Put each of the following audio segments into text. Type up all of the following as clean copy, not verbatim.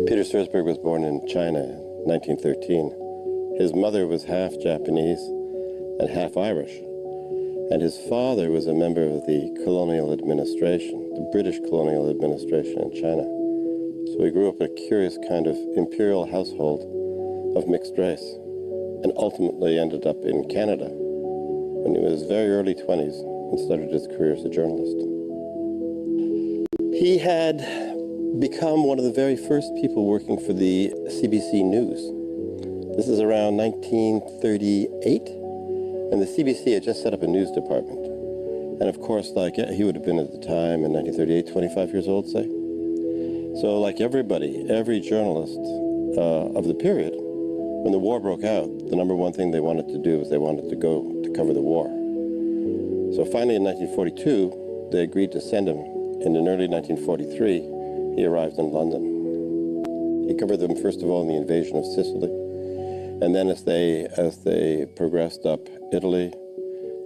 Peter Stursberg was born in China in 1913. His mother was half Japanese and half Irish, and his father was a member of the colonial administration, the British colonial administration in China. So he grew up in a curious kind of imperial household of mixed race, and ultimately ended up in Canada when he was very early 20s and started his career as a journalist. He had become one of the very first people working for the CBC News. This is around 1938, and the CBC had just set up a news department. And of course, like he would have been at the time in 1938, 25 years old, say. So like everybody, every journalist of the period, when the war broke out, the number one thing they wanted to do was they wanted to go to cover the war. So finally in 1942, they agreed to send him, and in early 1943, he arrived in London. He covered them, first of all, in the invasion of Sicily, and then as they progressed up Italy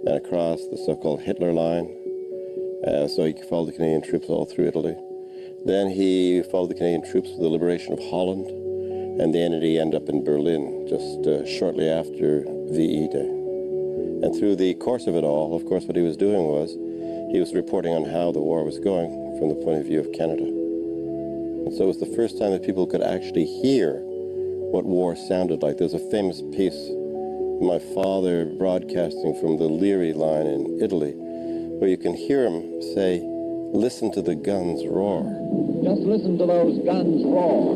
and across the so-called Hitler line, so he followed the Canadian troops all through Italy. Then he followed the Canadian troops for the liberation of Holland, and then he ended up in Berlin just shortly after VE Day. And through the course of it all, of course, what he was doing was he was reporting on how the war was going from the point of view of Canada. And so it was the first time that people could actually hear what war sounded like. There's a famous piece of my father broadcasting from the Levy line in Italy, where you can hear him say, "Listen to the guns roar." Just listen to those guns roar.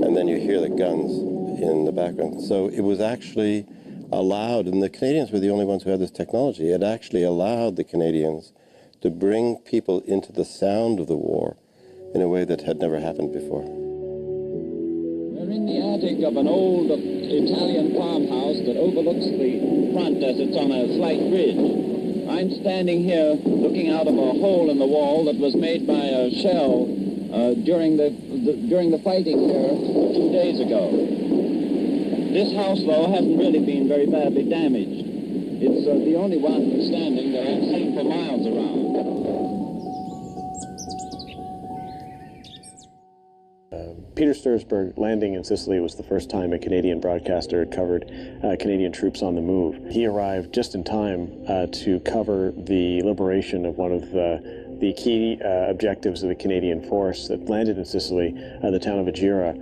And then you hear the guns in the background. So it was actually allowed, and the Canadians were the only ones who had this technology, it actually allowed the Canadians to bring people into the sound of the war in a way that had never happened before. We're in the attic of an old Italian farmhouse that overlooks the front as it's on a slight ridge. I'm standing here looking out of a hole in the wall that was made by a shell during the fighting here 2 days ago. This house, though, hasn't really been very badly damaged. It's the only one standing that I've seen for miles around. Peter Stursberg landing in Sicily was the first time a Canadian broadcaster had covered Canadian troops on the move. He arrived just in time to cover the liberation of one of the key objectives of the Canadian force that landed in Sicily, the town of Agira,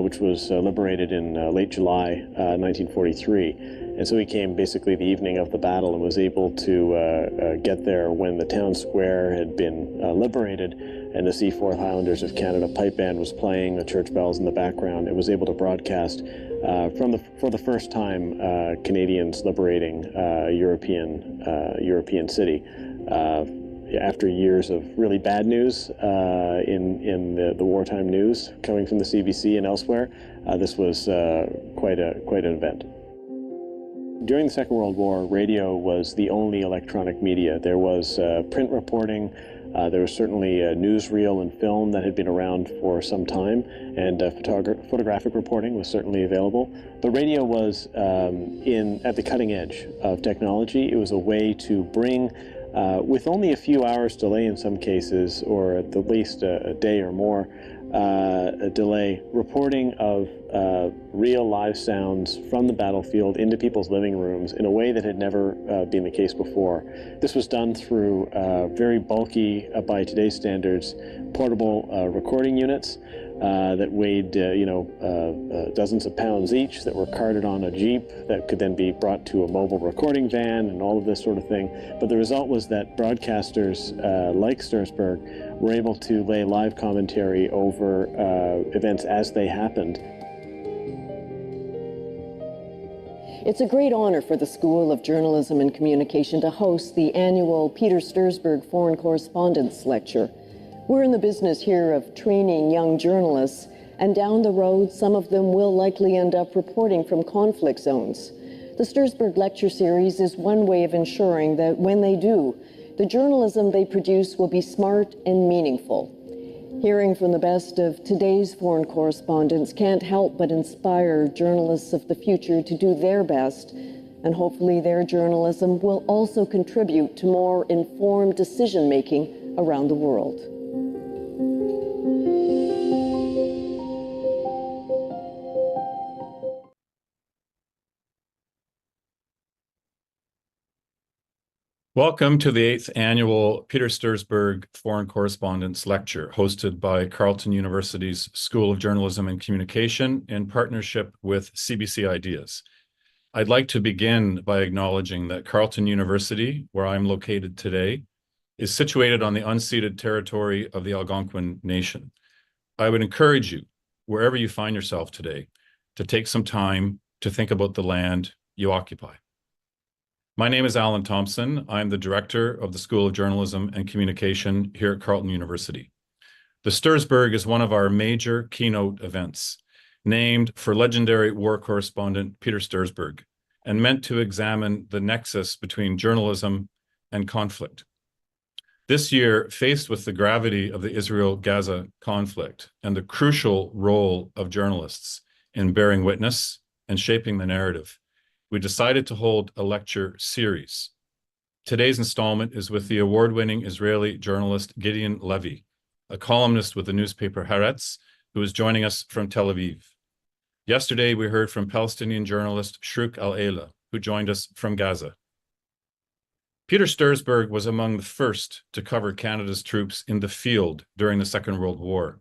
which was liberated in late July 1943. And so he came basically the evening of the battle and was able to get there when the town square had been liberated, and the Seaforth Highlanders of Canada pipe band was playing, the church bells in the background. It was able to broadcast for the first time Canadians liberating a European city. After years of really bad news in the wartime news coming from the CBC and elsewhere, this was quite an event. During the Second World War, radio was the only electronic media. There was print reporting, there was certainly newsreel and film that had been around for some time, and photographic reporting was certainly available. But radio was at the cutting edge of technology. It was a way to bring, with only a few hours delay in some cases, or at the least a day or more a delay, reporting of real live sounds from the battlefield into people's living rooms in a way that had never been the case before. This was done through very bulky, by today's standards, portable recording units that weighed dozens of pounds each, that were carted on a jeep that could then be brought to a mobile recording van and all of this sort of thing. But the result was that broadcasters like Stursberg were able to lay live commentary over events as they happened. It's a great honor for the School of Journalism and Communication to host the annual Peter Stursberg Foreign Correspondence Lecture. We're in the business here of training young journalists, and down the road, some of them will likely end up reporting from conflict zones. The Stursberg Lecture Series is one way of ensuring that when they do, the journalism they produce will be smart and meaningful. Hearing from the best of today's foreign correspondents can't help but inspire journalists of the future to do their best, and hopefully their journalism will also contribute to more informed decision-making around the world. Welcome to the 8th Annual Peter Stursberg Foreign Correspondence Lecture, hosted by Carleton University's School of Journalism and Communication in partnership with CBC Ideas. I'd like to begin by acknowledging that Carleton University, where I'm located today, is situated on the unceded territory of the Algonquin Nation. I would encourage you, wherever you find yourself today, to take some time to think about the land you occupy. My name is Alan Thompson. I'm the director of the School of Journalism and Communication here at Carleton University. The Stursberg is one of our major keynote events, named for legendary war correspondent Peter Stursberg, and meant to examine the nexus between journalism and conflict. This year, faced with the gravity of the Israel-Gaza conflict and the crucial role of journalists in bearing witness and shaping the narrative, we decided to hold a lecture series. Today's installment is with the award-winning Israeli journalist Gideon Levy, a columnist with the newspaper Haaretz, who is joining us from Tel Aviv. Yesterday, we heard from Palestinian journalist Shrouk Al-Eila, who joined us from Gaza. Peter Stursberg was among the first to cover Canada's troops in the field during the Second World War.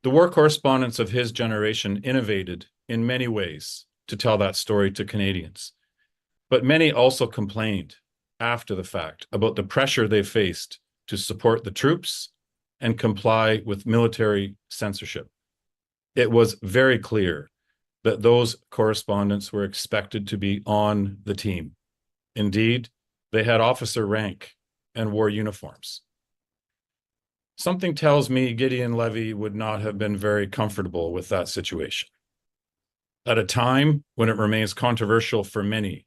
The war correspondents of his generation innovated in many ways to tell that story to Canadians. But many also complained after the fact about the pressure they faced to support the troops and comply with military censorship. It was very clear that those correspondents were expected to be on the team. Indeed, they had officer rank and wore uniforms. Something tells me Gideon Levy would not have been very comfortable with that situation. At a time when it remains controversial for many,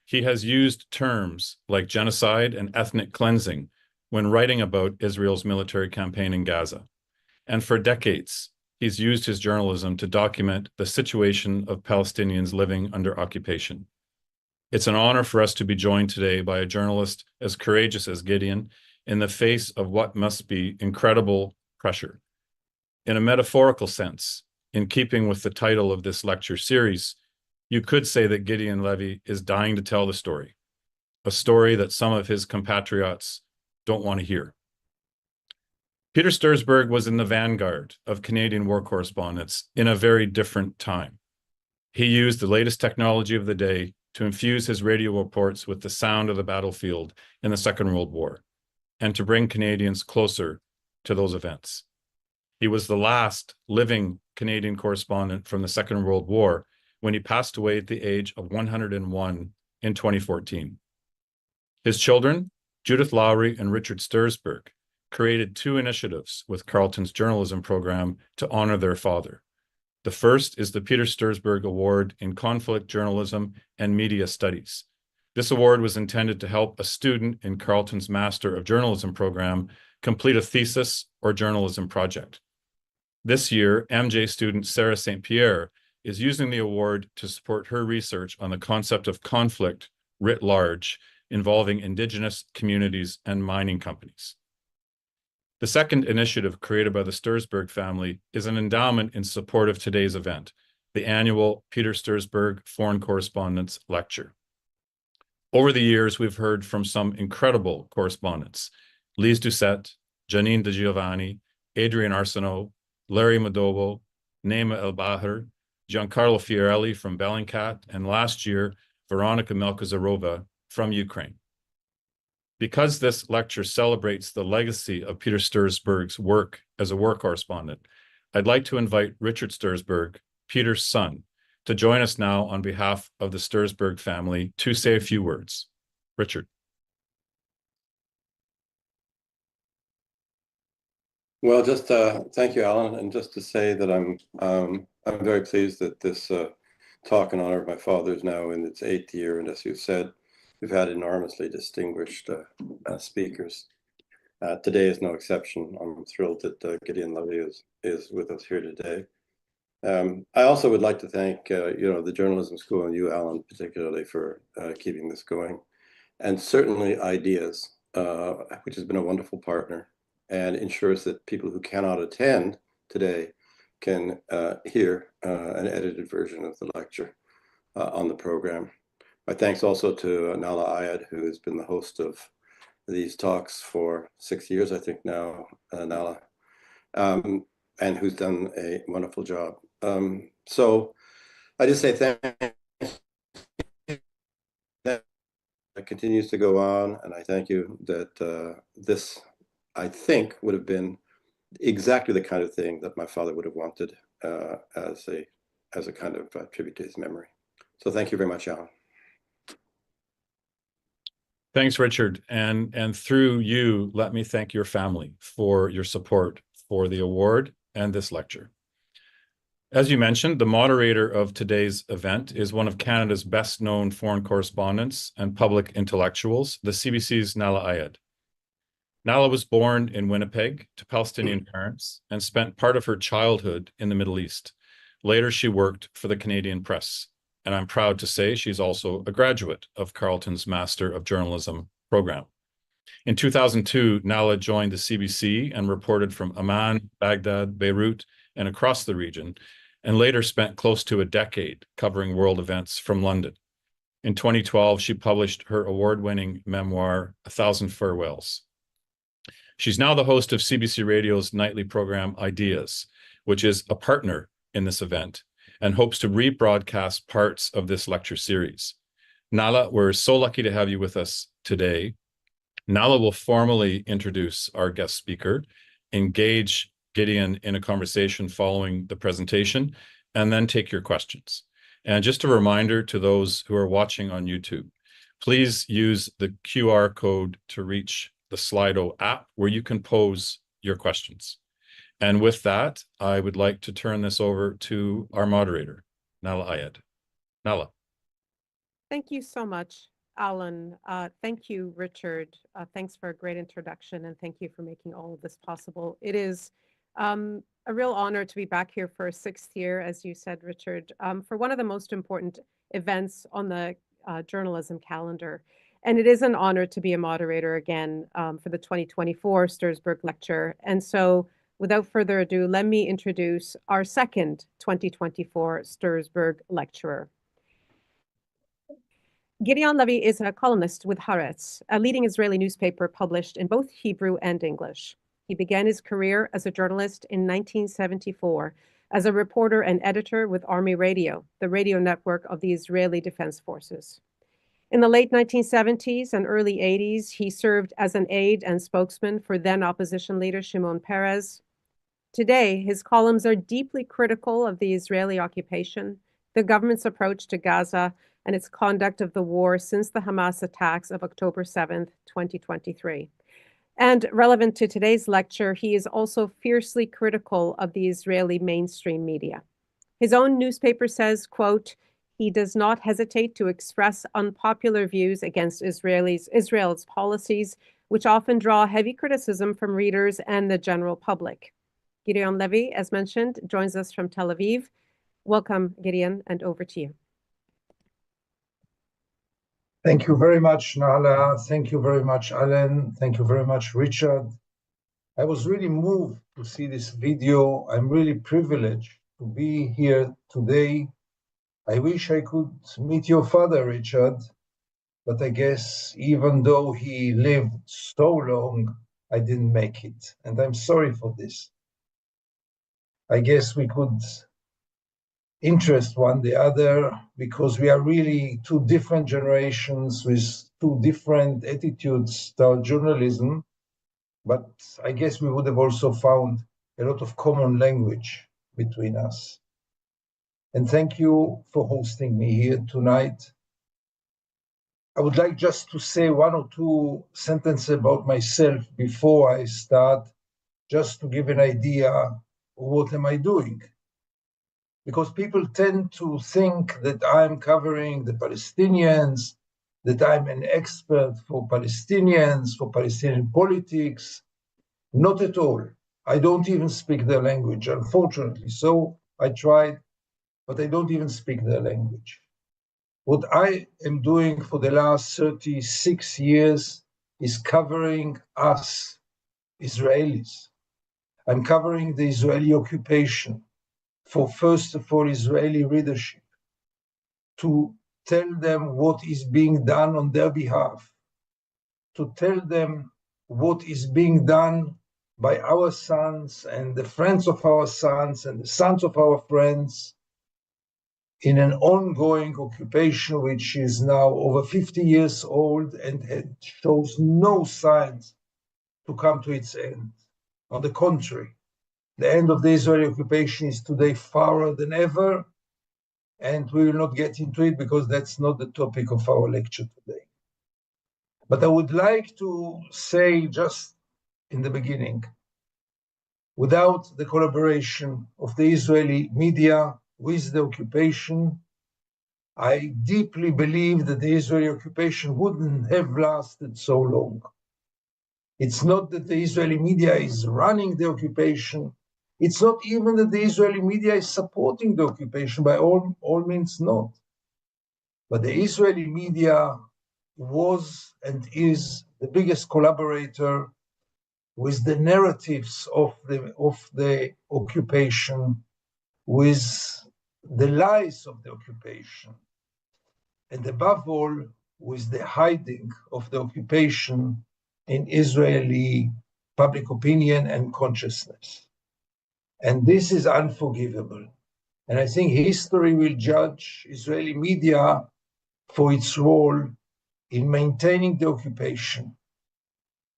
he has used terms like genocide and ethnic cleansing when writing about Israel's military campaign in Gaza. And for decades, he's used his journalism to document the situation of Palestinians living under occupation. It's an honor for us to be joined today by a journalist as courageous as Gideon in the face of what must be incredible pressure. In a metaphorical sense, in keeping with the title of this lecture series, you could say that Gideon Levy is dying to tell the story, a story that some of his compatriots don't want to hear. Peter Stursberg was in the vanguard of Canadian war correspondence in a very different time. He used the latest technology of the day to infuse his radio reports with the sound of the battlefield in the Second World War, and to bring Canadians closer to those events. He was the last living Canadian correspondent from the Second World War when he passed away at the age of 101 in 2014. His children, Judith Lowry and Richard Stursberg, created two initiatives with Carleton's journalism program to honor their father. The first is the Peter Stursberg Award in Conflict Journalism and Media Studies. This award was intended to help a student in Carleton's Master of Journalism program complete a thesis or journalism project. This year, MJ student Sarah St. Pierre is using the award to support her research on the concept of conflict writ large involving Indigenous communities and mining companies. The second initiative created by the Stursberg family is an endowment in support of today's event, the annual Peter Stursberg Foreign Correspondence Lecture. Over the years, we've heard from some incredible correspondents: Lise Doucette, Janine De Giovanni, Adrian Arsenault, Larry Madobo, Naima El-Bahir, Giancarlo Fiorelli from Bellingcat, and last year, Veronika Melkazarova from Ukraine. Because this lecture celebrates the legacy of Peter Stursberg's work as a war correspondent, I'd like to invite Richard Stursberg, Peter's son, to join us now on behalf of the Stursberg family to say a few words. Richard. Well, just thank you, Alan, and just to say that I'm very pleased that this talk in honor of my father is now in its 8th year, and as you said, we've had enormously distinguished speakers. Today is no exception. I'm thrilled that Gideon Levy is with us here today. I also would like to thank the journalism school and you, Alan, particularly for keeping this going, and certainly Ideas, which has been a wonderful partner and ensures that people who cannot attend today can hear an edited version of the lecture on the program. My thanks also to Nala Ayad, who has been the host of these talks for 6 years, I think now, Nala, and who's done a wonderful job. So I just say thank you. That continues to go on, and I thank you that this, I think, would have been exactly the kind of thing that my father would have wanted as a kind of tribute to his memory. So thank you very much, Alan. Thanks, Richard. And through you, let me thank your family for your support for the award and this lecture. As you mentioned, the moderator of today's event is one of Canada's best-known foreign correspondents and public intellectuals, the CBC's Nala Ayad. Nala was born in Winnipeg to Palestinian parents and spent part of her childhood in the Middle East. Later, she worked for the Canadian Press, and I'm proud to say she's also a graduate of Carleton's Master of Journalism program. In 2002, Nala joined the CBC and reported from Amman, Baghdad, Beirut, and across the region, and later spent close to a decade covering world events from London. In 2012, she published her award-winning memoir, 1,000 Farewells. She's now the host of CBC Radio's nightly program, Ideas, which is a partner in this event and hopes to rebroadcast parts of this lecture series. Nala, we're so lucky to have you with us today. Nala will formally introduce our guest speaker, engage Gideon in a conversation following the presentation, and then take your questions. And just a reminder to those who are watching on YouTube, please use the QR code to reach the Slido app where you can pose your questions. And with that, I would like to turn this over to our moderator, Nala Ayad. Nala. Thank you so much, Alan. Thank you, Richard. Thanks for a great introduction, and thank you for making all of this possible. It is a real honor to be back here for a 6th year, as you said, Richard, for one of the most important events on the journalism calendar. And it is an honor to be a moderator again for the 2024 Stursberg Lecture. And so without further ado, let me introduce our second 2024 Stursberg Lecturer. Gideon Levy is a columnist with Haaretz, a leading Israeli newspaper published in both Hebrew and English. He began his career as a journalist in 1974 as a reporter and editor with Army Radio, the radio network of the Israeli Defense Forces. In the late 1970s and early 80s, he served as an aide and spokesman for then opposition leader Shimon Peres. Today, his columns are deeply critical of the Israeli occupation, the government's approach to Gaza, and its conduct of the war since the Hamas attacks of October 7th, 2023. And relevant to today's lecture, he is also fiercely critical of the Israeli mainstream media. His own newspaper says, quote, he does not hesitate to express unpopular views against Israel's policies, which often draw heavy criticism from readers and the general public. Gideon Levy, as mentioned, joins us from Tel Aviv. Welcome, Gideon, and over to you. Thank you very much, Nala. Thank you very much, Alan. Thank you very much, Richard. I was really moved to see this video. I'm really privileged to be here today. I wish I could meet your father, Richard, but I guess even though he lived so long, I didn't make it. And I'm sorry for this. I guess we could interest one the other because we are really two different generations with two different attitudes toward journalism. But I guess we would have also found a lot of common language between us. And thank you for hosting me here tonight. I would like just to say one or two sentences about myself before I start, just to give an idea of what am I doing. Because people tend to think that I'm covering the Palestinians, that I'm an expert for Palestinians, for Palestinian politics. Not at all. I don't even speak their language, unfortunately. So I tried, but I don't even speak their language. What I am doing for the last 36 years is covering us, Israelis. I'm covering the Israeli occupation for, first of all, Israeli readership, to tell them what is being done on their behalf, to tell them what is being done by our sons and the friends of our sons and the sons of our friends in an ongoing occupation which is now over 50 years old and it shows no signs to come to its end. On the contrary, the end of the Israeli occupation is today farther than ever, and we will not get into it because that's not the topic of our lecture today. But I would like to say just in the beginning, without the collaboration of the Israeli media with the occupation, I deeply believe that the Israeli occupation wouldn't have lasted so long. It's not that the Israeli media is running the occupation. It's not even that the Israeli media is supporting the occupation, by all means not. But the Israeli media was and is the biggest collaborator with the narratives of the occupation, with the lies of the occupation, and above all, with the hiding of the occupation in Israeli public opinion and consciousness. And this is unforgivable. And I think history will judge Israeli media for its role in maintaining the occupation.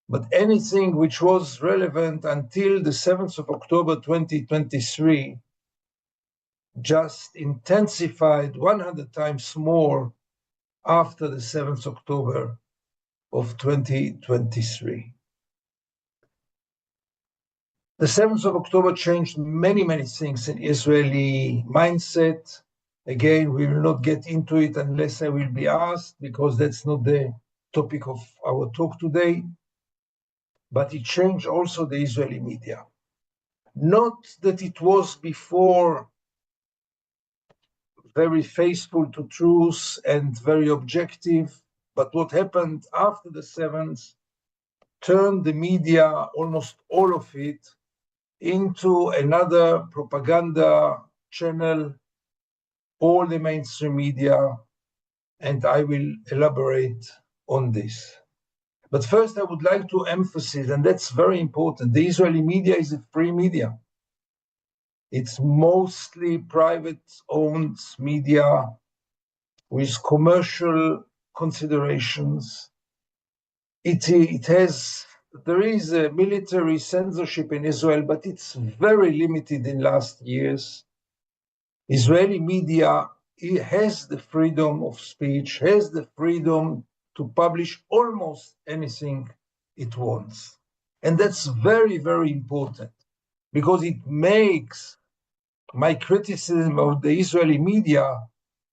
But anything which was relevant until the 7th of October 2023 just intensified 100 times more after the 7th October of 2023. The 7th of October changed many, many things in Israeli mindset. Again, we will not get into it unless I will be asked, because that's not the topic of our talk today. But it changed also the Israeli media. Not that it was before very faithful to truth and very objective, but what happened after the 7th turned the media, almost all of it, into another propaganda channel, all the mainstream media, and I will elaborate on this. But first I would like to emphasize, and that's very important, the Israeli media is a free media. It's mostly private-owned media with commercial considerations. There is a military censorship in Israel, but it's very limited in last years. Israeli media has the freedom of speech, has the freedom to publish almost anything it wants. And that's very, very important, because it makes my criticism of the Israeli media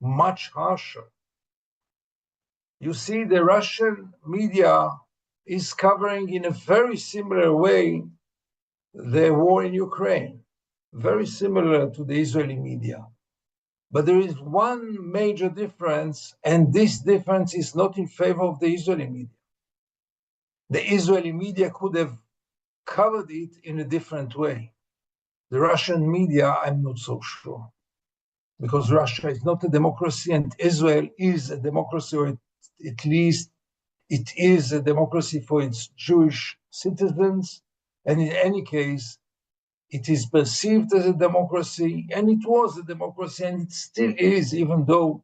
much harsher. You see, the Russian media is covering in a very similar way the war in Ukraine, very similar to the Israeli media. But there is one major difference, and this difference is not in favor of the Israeli media. The Israeli media could have covered it in a different way. The Russian media, I'm not so sure, because Russia is not a democracy and Israel is a democracy, or at least it is a democracy for its Jewish citizens. And in any case, it is perceived as a democracy, and it was a democracy, and it still is, even though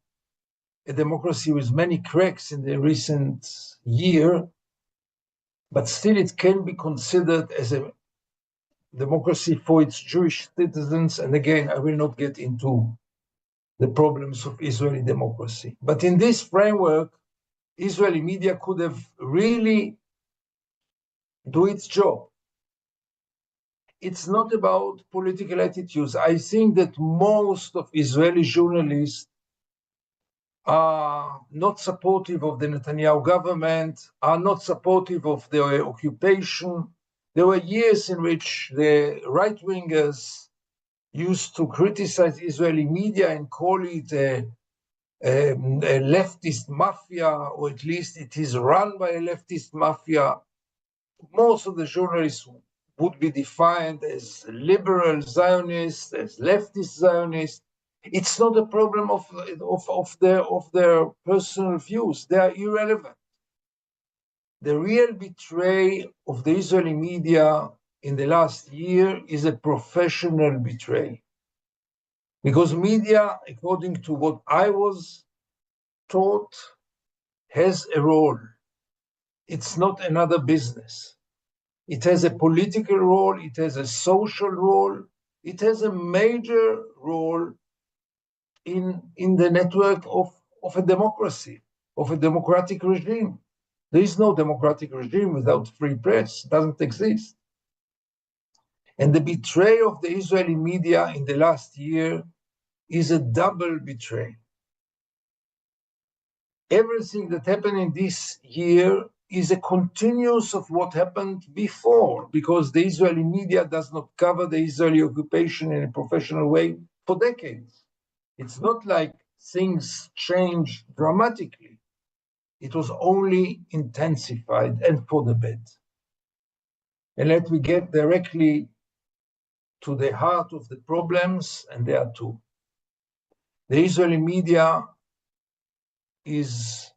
a democracy with many cracks in the recent year, but still it can be considered as a democracy for its Jewish citizens. And again, I will not get into the problems of Israeli democracy. But in this framework, Israeli media could have really do its job. It's not about political attitudes. I think that most of Israeli journalists are not supportive of the Netanyahu government, are not supportive of the occupation. There were years in which the right-wingers used to criticize Israeli media and call it a leftist mafia, or at least it is run by a leftist mafia. Most of the journalists would be defined as liberal Zionists, as leftist Zionists, It's not a problem of their personal views. They are irrelevant. The real betrayal of the Israeli media in the last year is a professional betrayal. Because media, according to what I was taught, has a role. It's not another business. It has a political role, it has a social role, it has a major role in the network of a democracy, of a democratic regime. There is no democratic regime without free press. It doesn't exist. And the betrayal of the Israeli media in the last year is a double betrayal. Everything that happened in this year is a continuous of what happened before, because the Israeli media does not cover the Israeli occupation in a professional way for decades. It's not like things changed dramatically. It was only intensified, and for the bad. And let me get directly to the heart of the problems, and there are two. The Israeli media is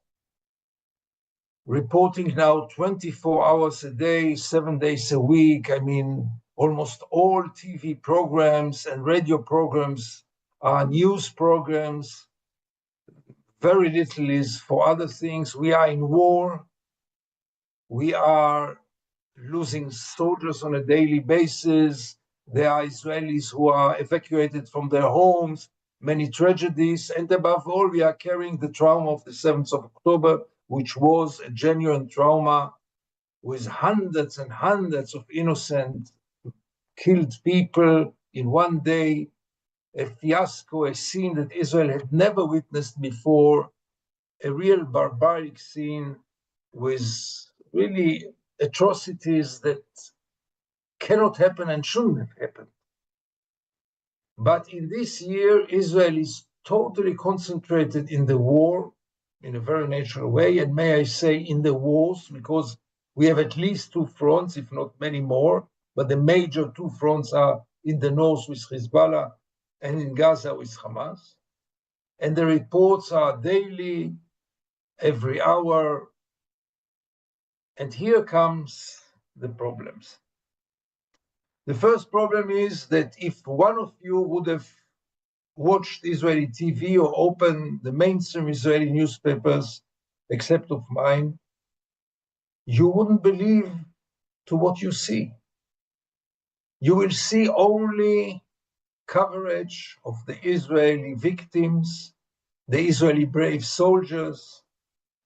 reporting now 24 hours a day, 7 days a week. I mean, almost all TV programs and radio programs are news programs. Very little is for other things. We are in war. We are losing soldiers on a daily basis. There are Israelis who are evacuated from their homes, many tragedies, and above all, we are carrying the trauma of the 7th of October, which was a genuine trauma with hundreds and hundreds of innocent killed people in one day, a fiasco, a scene that Israel had never witnessed before, a real barbaric scene with really atrocities that cannot happen and shouldn't have happened. But in this year, Israel is totally concentrated in the war in a very natural way, and may I say in the wars, because we have at least two fronts, if not many more, but the major two fronts are in the north with Hezbollah and in Gaza with Hamas. And the reports are daily, every hour. And here comes the problems. The first problem is that if one of you would have watched Israeli TV or opened the mainstream Israeli newspapers, except of mine, you wouldn't believe to what you see. You will see only coverage of the Israeli victims, the Israeli brave soldiers,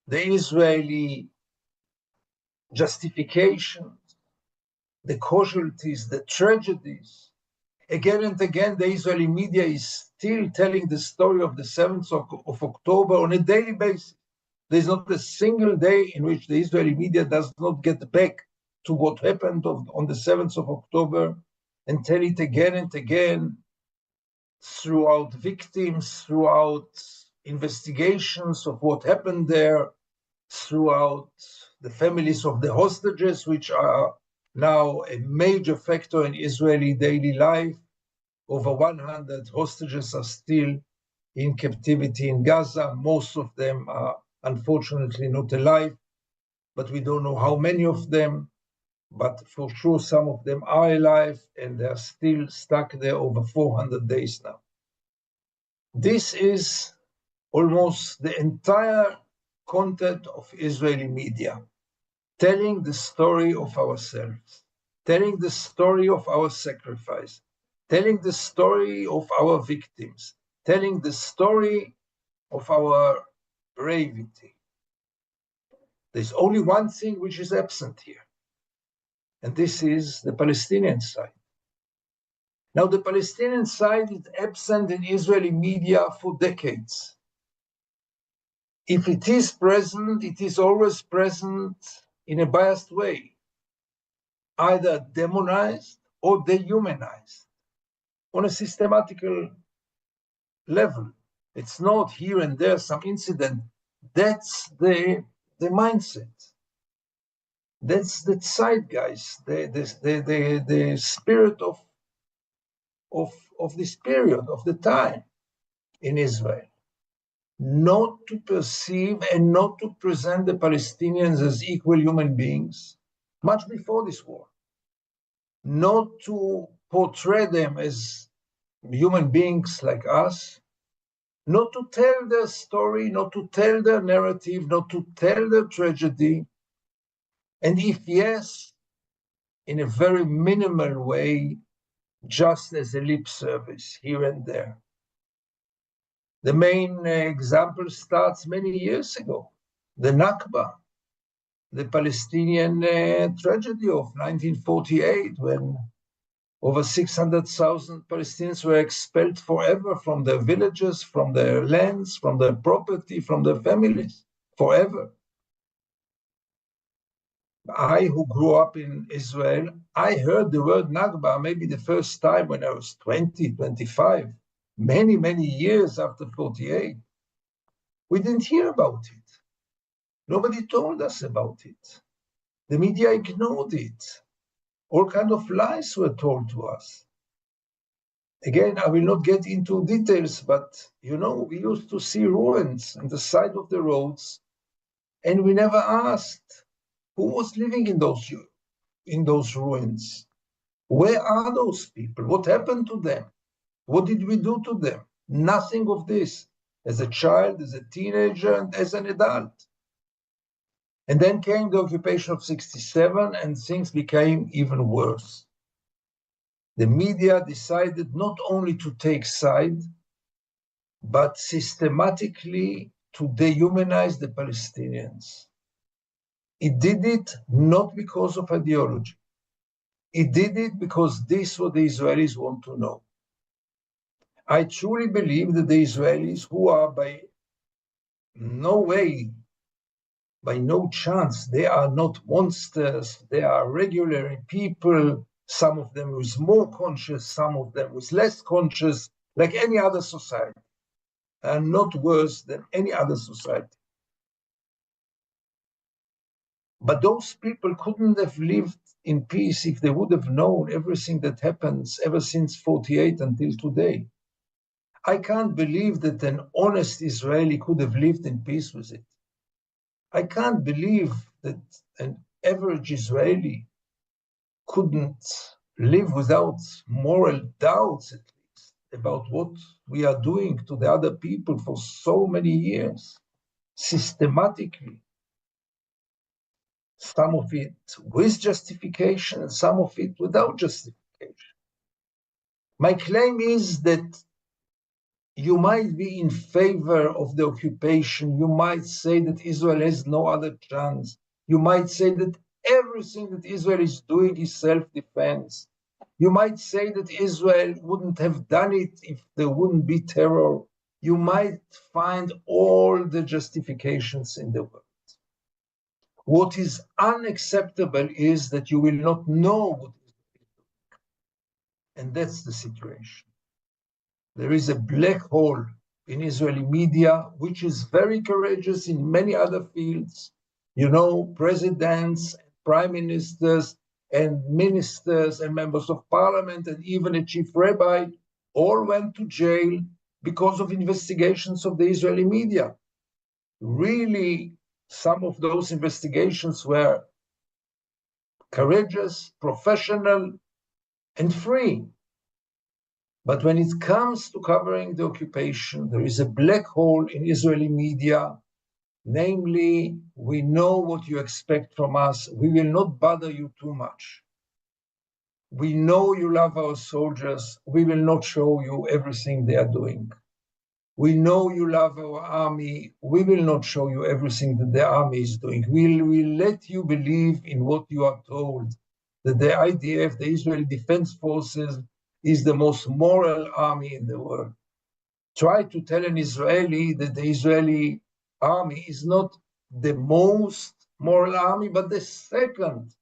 the Israeli justifications, the casualties, the tragedies. Again and again, the Israeli media is still telling the story of the 7th of October on a daily basis. There's not a single day in which the Israeli media does not get back to what happened on the 7th of October and tell it again and again throughout victims, throughout investigations of what happened there, throughout the families of the hostages, which are now a major factor in Israeli daily life. Over 100 hostages are still in captivity in Gaza. Most of them are unfortunately not alive, but we don't know how many of them. But for sure, some of them are alive, and they are still stuck there over 400 days now. This is almost the entire content of Israeli media, telling the story of ourselves, telling the story of our sacrifice, telling the story of our victims, telling the story of our bravery. There's only one thing which is absent here, and this is the Palestinian side. Now, the Palestinian side is absent in Israeli media for decades. If it is present, it is always present in a biased way, either demonized or dehumanized on a systematical level. It's not here and there some incident. That's the mindset. That's the zeitgeist, the spirit of this period, of the time. in Israel, not to perceive and not to present the Palestinians as equal human beings, much before this war, not to portray them as human beings like us, not to tell their story, not to tell their narrative, not to tell their tragedy, and if yes, in a very minimal way, just as a lip service here and there. The main example starts many years ago, the Nakba, the Palestinian tragedy of 1948, when over 600,000 Palestinians were expelled forever from their villages, from their lands, from their property, from their families, forever. I, who grew up in Israel, I heard the word Nakba maybe the first time when I was 20, 25, many, many years after 48. We didn't hear about it. Nobody told us about it. The media ignored it. All kinds of lies were told to us. Again, I will not get into details, but we used to see ruins on the side of the roads, and we never asked who was living in those ruins. Where are those people? What happened to them? What did we do to them? Nothing of this, as a child, as a teenager, and as an adult. And then came the occupation of 67, and things became even worse. The media decided not only to take side, but systematically to dehumanize the Palestinians. It did it not because of ideology. It did it because this is what the Israelis want to know. I truly believe that the Israelis, who are by no chance, they are not monsters, they are regular people, some of them with more conscious, some of them with less conscious, like any other society, and not worse than any other society. But those people couldn't have lived in peace if they would have known everything that happens ever since 48 until today. I can't believe that an honest Israeli could have lived in peace with it. I can't believe that an average Israeli couldn't live without moral doubts, at least, about what we are doing to the other people for so many years, systematically. Some of it with justification and some of it without justification. My claim is that you might be in favor of the occupation. You might say that Israel has no other chance. You might say that everything that Israel is doing is self-defense. You might say that Israel wouldn't have done it if there wouldn't be terror. You might find all the justifications in the world. What is unacceptable is that you will not know what is doing. And that's the situation. There is a black hole in Israeli media, which is very courageous in many other fields. Presidents, prime ministers, and ministers, and members of parliament, and even a chief rabbi all went to jail because of investigations of the Israeli media. Really, some of those investigations were courageous, professional, and free. But when it comes to covering the occupation, there is a black hole in Israeli media. Namely, we know what you expect from us. We will not bother you too much. We know you love our soldiers. We will not show you everything they are doing. We know you love our army. We will not show you everything that the army is doing. We will let you believe in what you are told, that the IDF, the Israeli Defense Forces, is the most moral army in the world. Try to tell an Israeli that the Israeli army is not the most moral army, but the second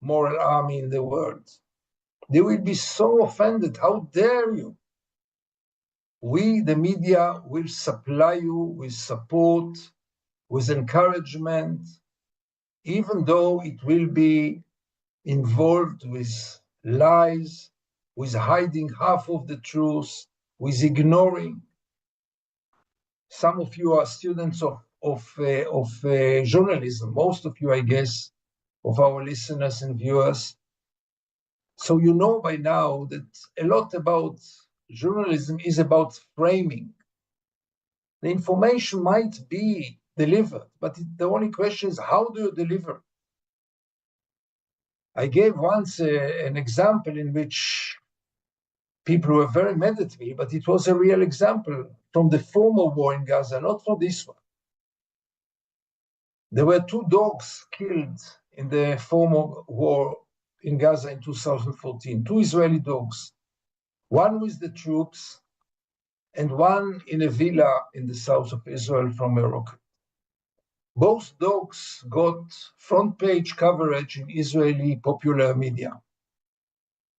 moral army in the world. They will be so offended. How dare you? We, the media, will supply you with support, with encouragement, even though it will be involved with lies, with hiding half of the truth, with ignoring. Some of you are students of journalism. Most of you, I guess, of our listeners and viewers. So you know by now that a lot about journalism is about framing. The information might be delivered, but the only question is, how do you deliver? I gave once an example in which people were very mad at me, but it was a real example from the former war in Gaza, not from this one. There were 2 dogs killed in the former war in Gaza in 2014, 2 Israeli dogs, one with the troops and one in a villa in the south of Israel from a rocket. Both dogs got front page coverage in Israeli popular media.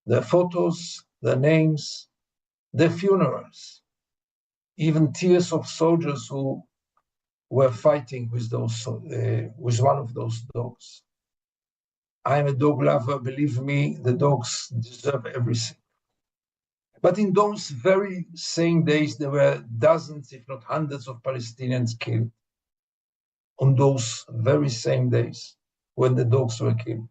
Their photos, their names, their funerals, even tears of soldiers who were fighting with one of those dogs. I'm a dog lover, believe me, the dogs deserve everything. But in those very same days, there were dozens, if not hundreds, of Palestinians killed. On those very same days when the dogs were killed.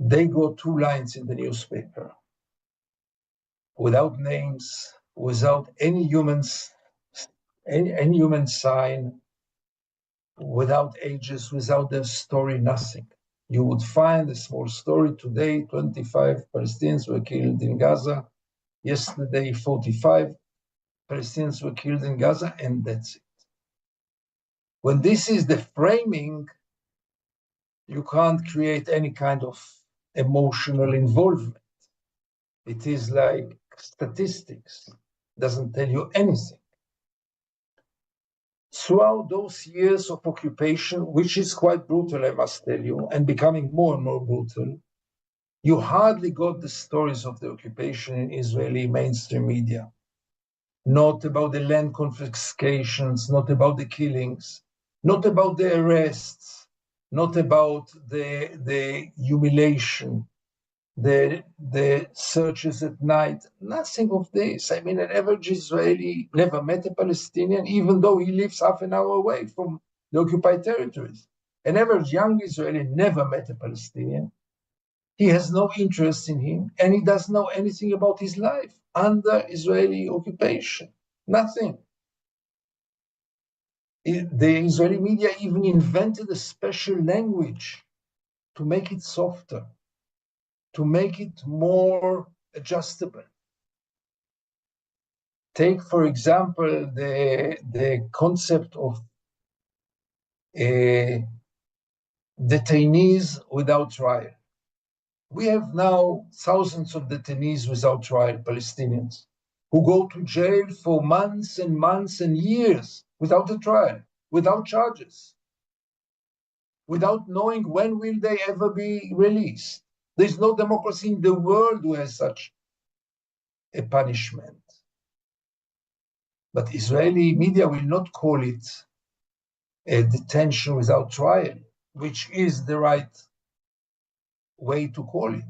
They got 2 lines in the newspaper, without names, without any human sign, without ages, without their story, nothing. You would find a small story today, 25 Palestinians were killed in Gaza. Yesterday, 45 Palestinians were killed in Gaza, and that's it. When this is the framing, you can't create any kind of emotional involvement. It is like statistics, doesn't tell you anything. Throughout those years of occupation, which is quite brutal, I must tell you, and becoming more and more brutal, you hardly got the stories of the occupation in Israeli mainstream media. Not about the land confiscations, not about the killings, not about the arrests, not about the humiliation, the searches at night, nothing of this. I mean, an average Israeli never met a Palestinian, even though he lives half an hour away from the occupied territories. An average young Israeli never met a Palestinian. He has no interest in him, and he doesn't know anything about his life under Israeli occupation. Nothing. The Israeli media even invented a special language to make it softer, to make it more adjustable. Take, for example, the concept of detainees without trial. We have now thousands of detainees without trial, Palestinians, who go to jail for months and months and years without a trial, without charges, without knowing when will they ever be released. There's no democracy in the world who has such a punishment. But Israeli media will not call it a detention without trial, which is the right way to call it.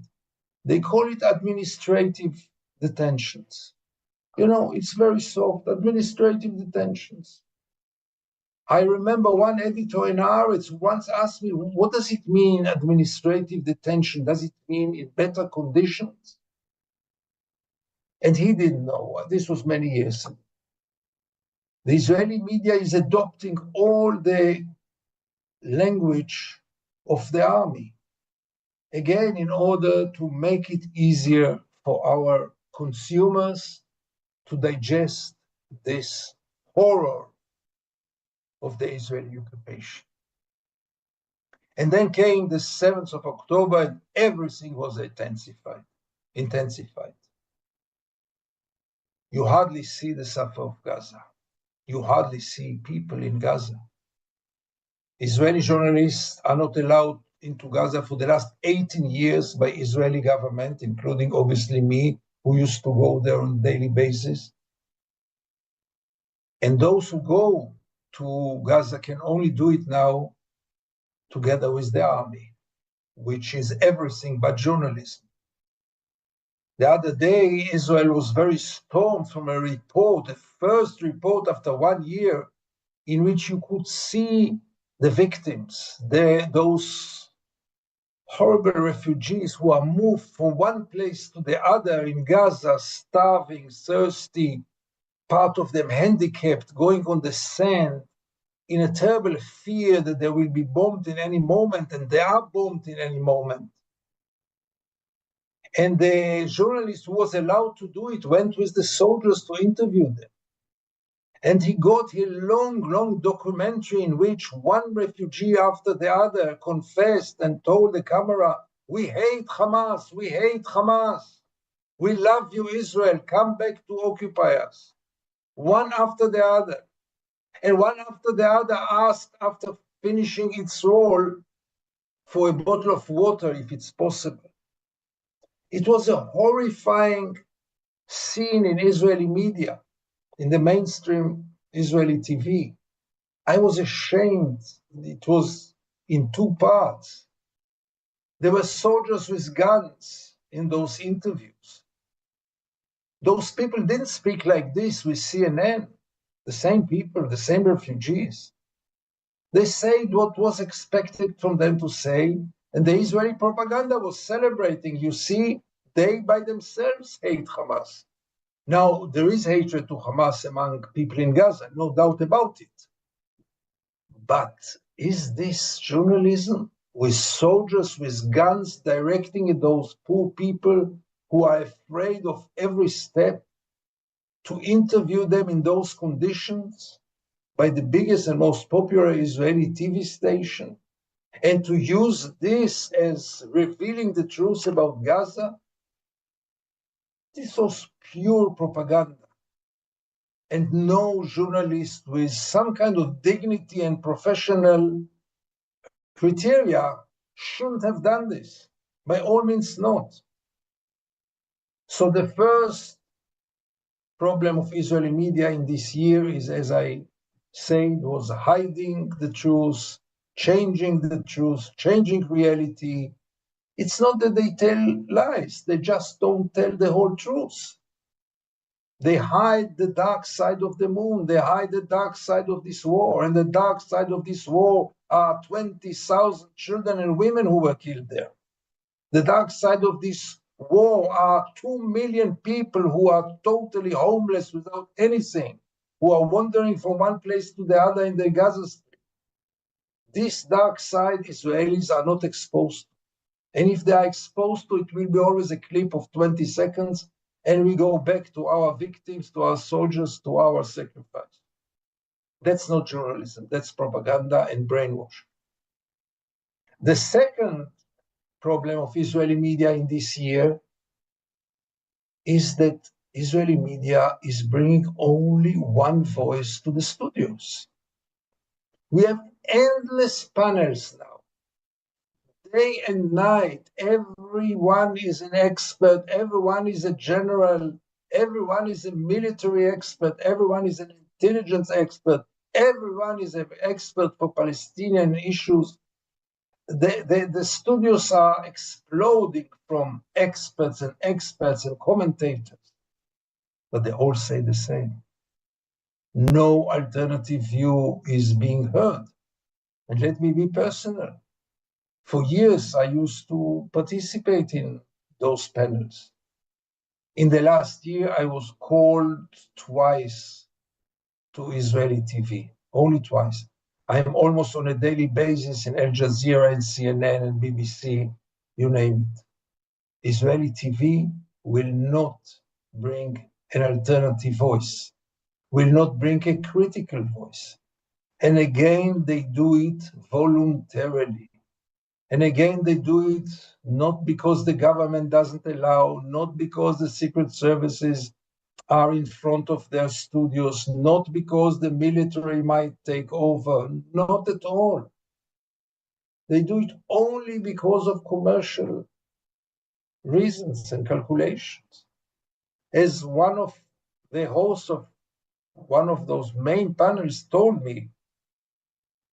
They call it administrative detentions. You know, it's very soft, administrative detentions. I remember one editor in Haaretz once asked me, what does it mean, administrative detention? Does it mean in better conditions? And he didn't know. This was many years ago. The Israeli media is adopting all the language of the army, again, in order to make it easier for our consumers to digest this horror of the Israeli occupation. And then came the 7th of October, and everything was intensified. You hardly see the Safar of Gaza. You hardly see people in Gaza. Israeli journalists are not allowed into Gaza for the last 18 years by Israeli government, including obviously me, who used to go there on a daily basis. And those who go to Gaza can only do it now together with the army, which is everything but journalism. The other day, Israel was very stormed from a report, the first report after 1 year, in which you could see the victims, those horrible refugees who are moved from one place to the other in Gaza, starving, thirsty, part of them handicapped, going on the sand, in a terrible fear that they will be bombed in any moment, and they are bombed in any moment. And the journalist who was allowed to do it went with the soldiers to interview them. And he got a long, long documentary in which one refugee after the other confessed and told the camera, "We hate Hamas, we hate Hamas. We love you, Israel, come back to occupy us." One after the other. And one after the other asked, after finishing its role, for a bottle of water if it's possible. It was a horrifying scene in Israeli media, in the mainstream Israeli TV. I was ashamed. It was in two parts. There were soldiers with guns in those interviews. Those people didn't speak like this with CNN. The same people, the same refugees. They said what was expected from them to say, and the Israeli propaganda was celebrating. You see, they by themselves hate Hamas. Now, there is hatred to Hamas among people in Gaza, no doubt about it. But is this journalism with soldiers with guns directing at those poor people who are afraid of every step, to interview them in those conditions by the biggest and most popular Israeli TV station, and to use this as revealing the truth about Gaza? This was pure propaganda. And no journalist with some kind of dignity and professional criteria shouldn't have done this. By all means not. So the first problem of Israeli media in this year is, as I said, was hiding the truth, changing the truth, changing reality. It's not that they tell lies, they just don't tell the whole truth. They hide the dark side of the moon, they hide the dark side of this war, and the dark side of this war are 20,000 children and women who were killed there. The dark side of this war are 2 million people who are totally homeless without anything, who are wandering from one place to the other in the Gaza Strip. This dark side Israelis are not exposed to. And if they are exposed to it, will be always a clip of 20 seconds, and we go back to our victims, to our soldiers, to our sacrifice. That's not journalism, that's propaganda and brainwashing. The second problem of Israeli media in this year is that Israeli media is bringing only one voice to the studios. We have endless panels now. Day and night, everyone is an expert, everyone is a general, everyone is a military expert, everyone is an intelligence expert, everyone is an expert for Palestinian issues. The studios are exploding from experts and commentators, but they all say the same. No alternative view is being heard. And let me be personal. For years, I used to participate in those panels. In the last year, I was called twice to Israeli TV, only twice. I am almost on a daily basis in Al Jazeera and CNN and BBC, you name it. Israeli TV will not bring an alternative voice, will not bring a critical voice. And again, they do it voluntarily. And again, they do it not because the government doesn't allow, not because the secret services are in front of their studios, not because the military might take over, not at all. They do it only because of commercial reasons and calculations. As one of the hosts of one of those main panels told me,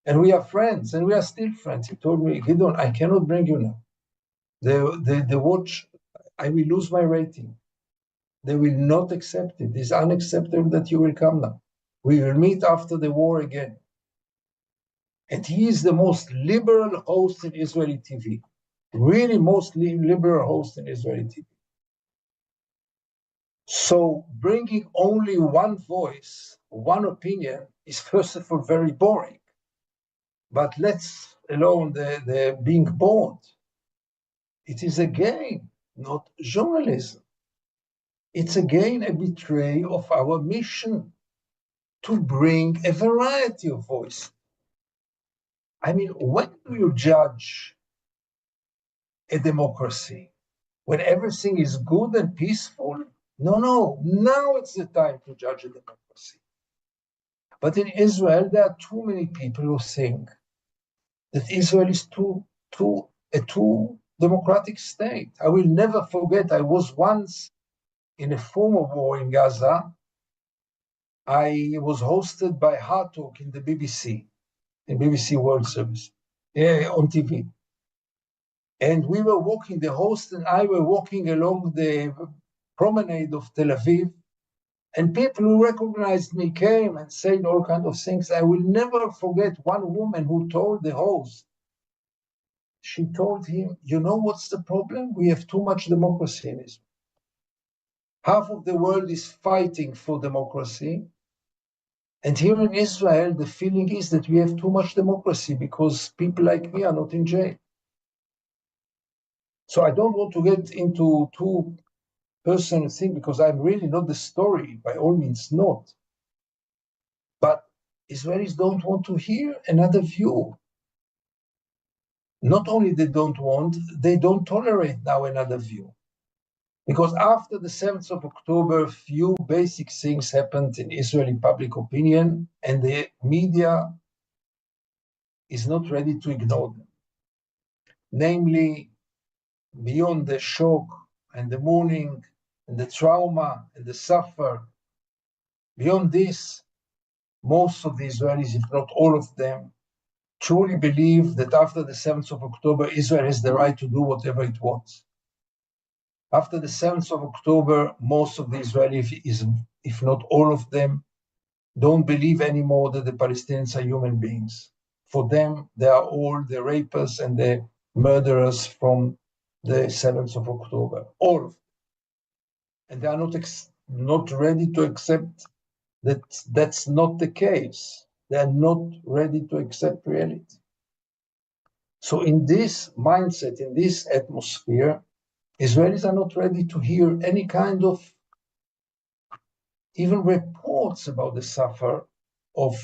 and we are friends, and we are still friends, he told me, Gideon, I cannot bring you now. The watch I will lose my rating. They will not accept it. It's unacceptable that you will come now. We will meet after the war again. And he is the most liberal host in Israeli TV. Really most liberal host in Israeli TV. So bringing only one voice, one opinion is first of all very boring. But let's alone the being bored. It is again not journalism. It's again a betrayal of our mission to bring a variety of voices. I mean, when do you judge a democracy? When everything is good and peaceful? No, now it's the time to judge a democracy. But in Israel, there are too many people who think that Israel is a too democratic state. I will never forget, I was once in a former war in Gaza. I was hosted by Hartog in the BBC, in BBC World Service, on TV. And we were walking, the host and I were walking along the promenade of Tel Aviv, and people who recognized me came and said all kinds of things. I will never forget one woman who told the host, she told him, you know what's the problem? We have too much democracy in Israel. Half of the world is fighting for democracy. And here in Israel, the feeling is that we have too much democracy because people like me are not in jail. So I don't want to get into too personal thing because I'm really not the story, by all means not. But Israelis don't want to hear another view. Not only they don't want, they don't tolerate now another view. Because after the 7th of October, few basic things happened in Israeli public opinion, and the media is not ready to ignore them. Namely, beyond the shock and the mourning and the trauma and the suffer, beyond this, most of the Israelis, if not all of them, truly believe that after the 7th of October, Israel has the right to do whatever it wants. After the 7th of October, most of the Israelis, if not all of them, don't believe anymore that the Palestinians are human beings. For them, they are all the rapists and the murderers from the 7th of October, all of them. And they are not ready to accept that that's not the case. They are not ready to accept reality. So in this mindset, in this atmosphere, Israelis are not ready to hear any kind of even reports about the suffer of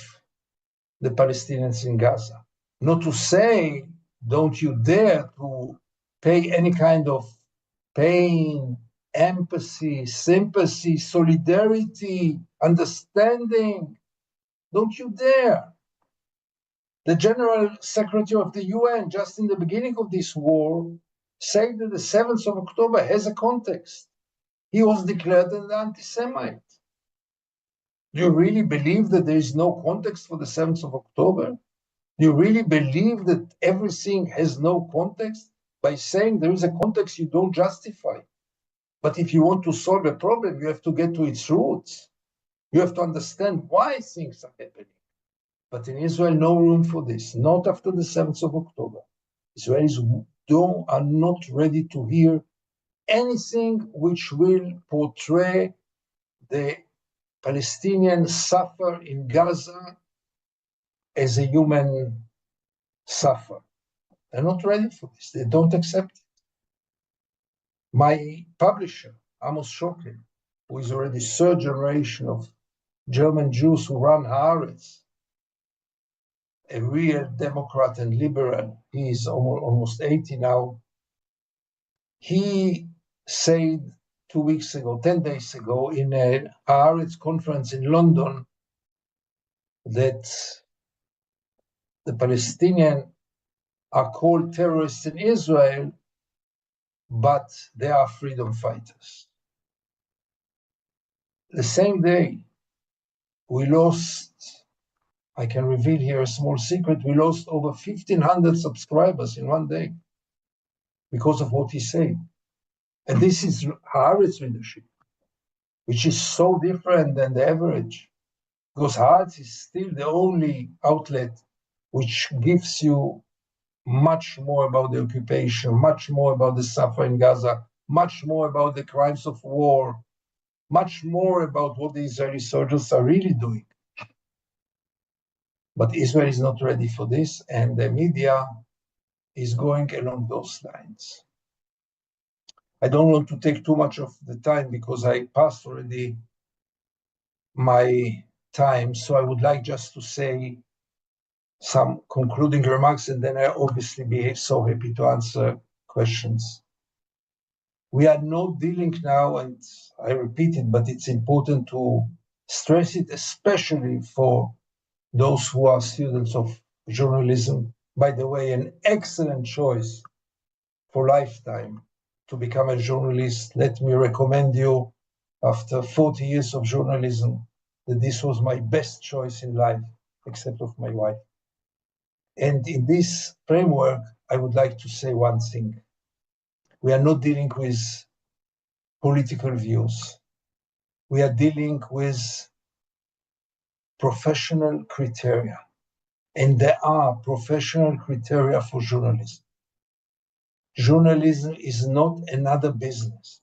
the Palestinians in Gaza. Not to say, don't you dare to pay any kind of pain, empathy, sympathy, solidarity, understanding. Don't you dare. The General Secretary of the UN, just in the beginning of this war, said that the 7th of October has a context. He was declared an anti-Semite. Do you really believe that there is no context for the 7th of October? Do you really believe that everything has no context? By saying there is a context, you don't justify. But if you want to solve a problem, you have to get to its roots. You have to understand why things are happening. But in Israel, no room for this, not after the 7th of October. Israelis are not ready to hear anything which will portray the Palestinian suffer in Gaza as a human suffer. They're not ready for this. They don't accept it. My publisher, Amos Shokin, who is already third generation of German Jews who run Haaretz, a real Democrat and liberal, he is almost 80 now. He said 2 weeks ago, 10 days ago, in a Haaretz conference in London, that the Palestinians are called terrorists in Israel, but they are freedom fighters. The same day, we lost, I can reveal here a small secret, we lost over 1,500 subscribers in one day because of what he said. And this is Haaretz readership, which is so different than the average, because Haaretz is still the only outlet which gives you much more about the occupation, much more about the suffering in Gaza, much more about the crimes of war, much more about what the Israeli soldiers are really doing. But Israel is not ready for this, and the media is going along those lines. I don't want to take too much of the time because I passed already my time, so I would like just to say some concluding remarks, and then I'll obviously be so happy to answer questions. We are not dealing now, and I repeat it, but it's important to stress it, especially for those who are students of journalism. By the way, an excellent choice for lifetime to become a journalist. Let me recommend you, after 40 years of journalism, that this was my best choice in life, except of my wife. And in this framework, I would like to say one thing. We are not dealing with political views. We are dealing with professional criteria. And there are professional criteria for journalism. Journalism is not another business,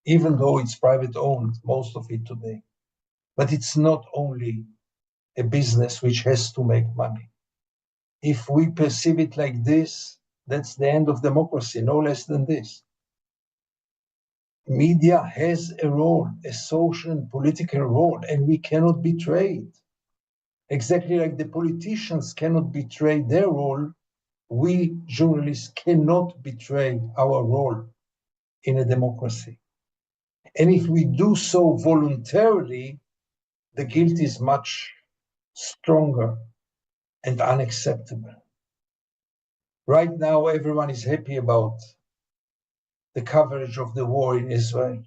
even though it's private owned, most of it today. But it's not only a business which has to make money. If we perceive it like this, that's the end of democracy, no less than this. Media has a role, a social and political role, and we cannot betray it. Exactly like the politicians cannot betray their role, we journalists cannot betray our role in a democracy. And if we do so voluntarily, the guilt is much stronger and unacceptable. Right now, everyone is happy about the coverage of the war in Israel,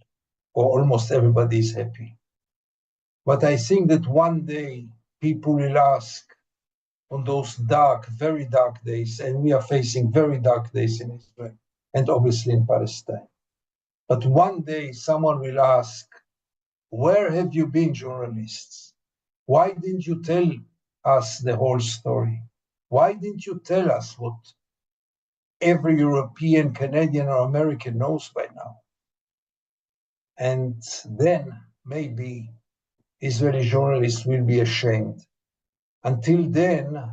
or almost everybody is happy. But I think that one day people will ask, on those dark, very dark days, and we are facing very dark days in Israel, and obviously in Palestine. But one day someone will ask, where have you been, journalists? Why didn't you tell us the whole story? Why didn't you tell us what every European, Canadian, or American knows by now? And then maybe Israeli journalists will be ashamed. Until then,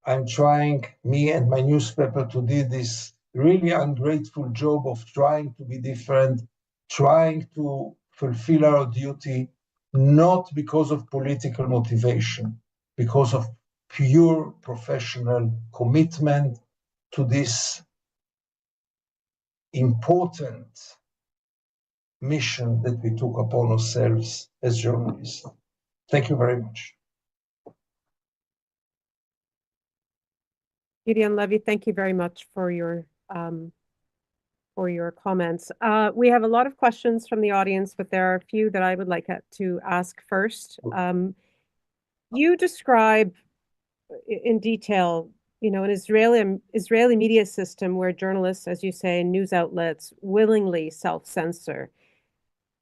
I'm trying, me and my newspaper, to do this really ungrateful job of trying to be different, trying to fulfill our duty, not because of political motivation, because of pure professional commitment to this important mission that we took upon ourselves as journalists. Thank you very much. Gideon, Levy, thank you very much for your comments. We have a lot of questions from the audience, but there are a few that I would like to ask first. You describe in detail, an Israeli media system where journalists, as you say, and news outlets willingly self-censor.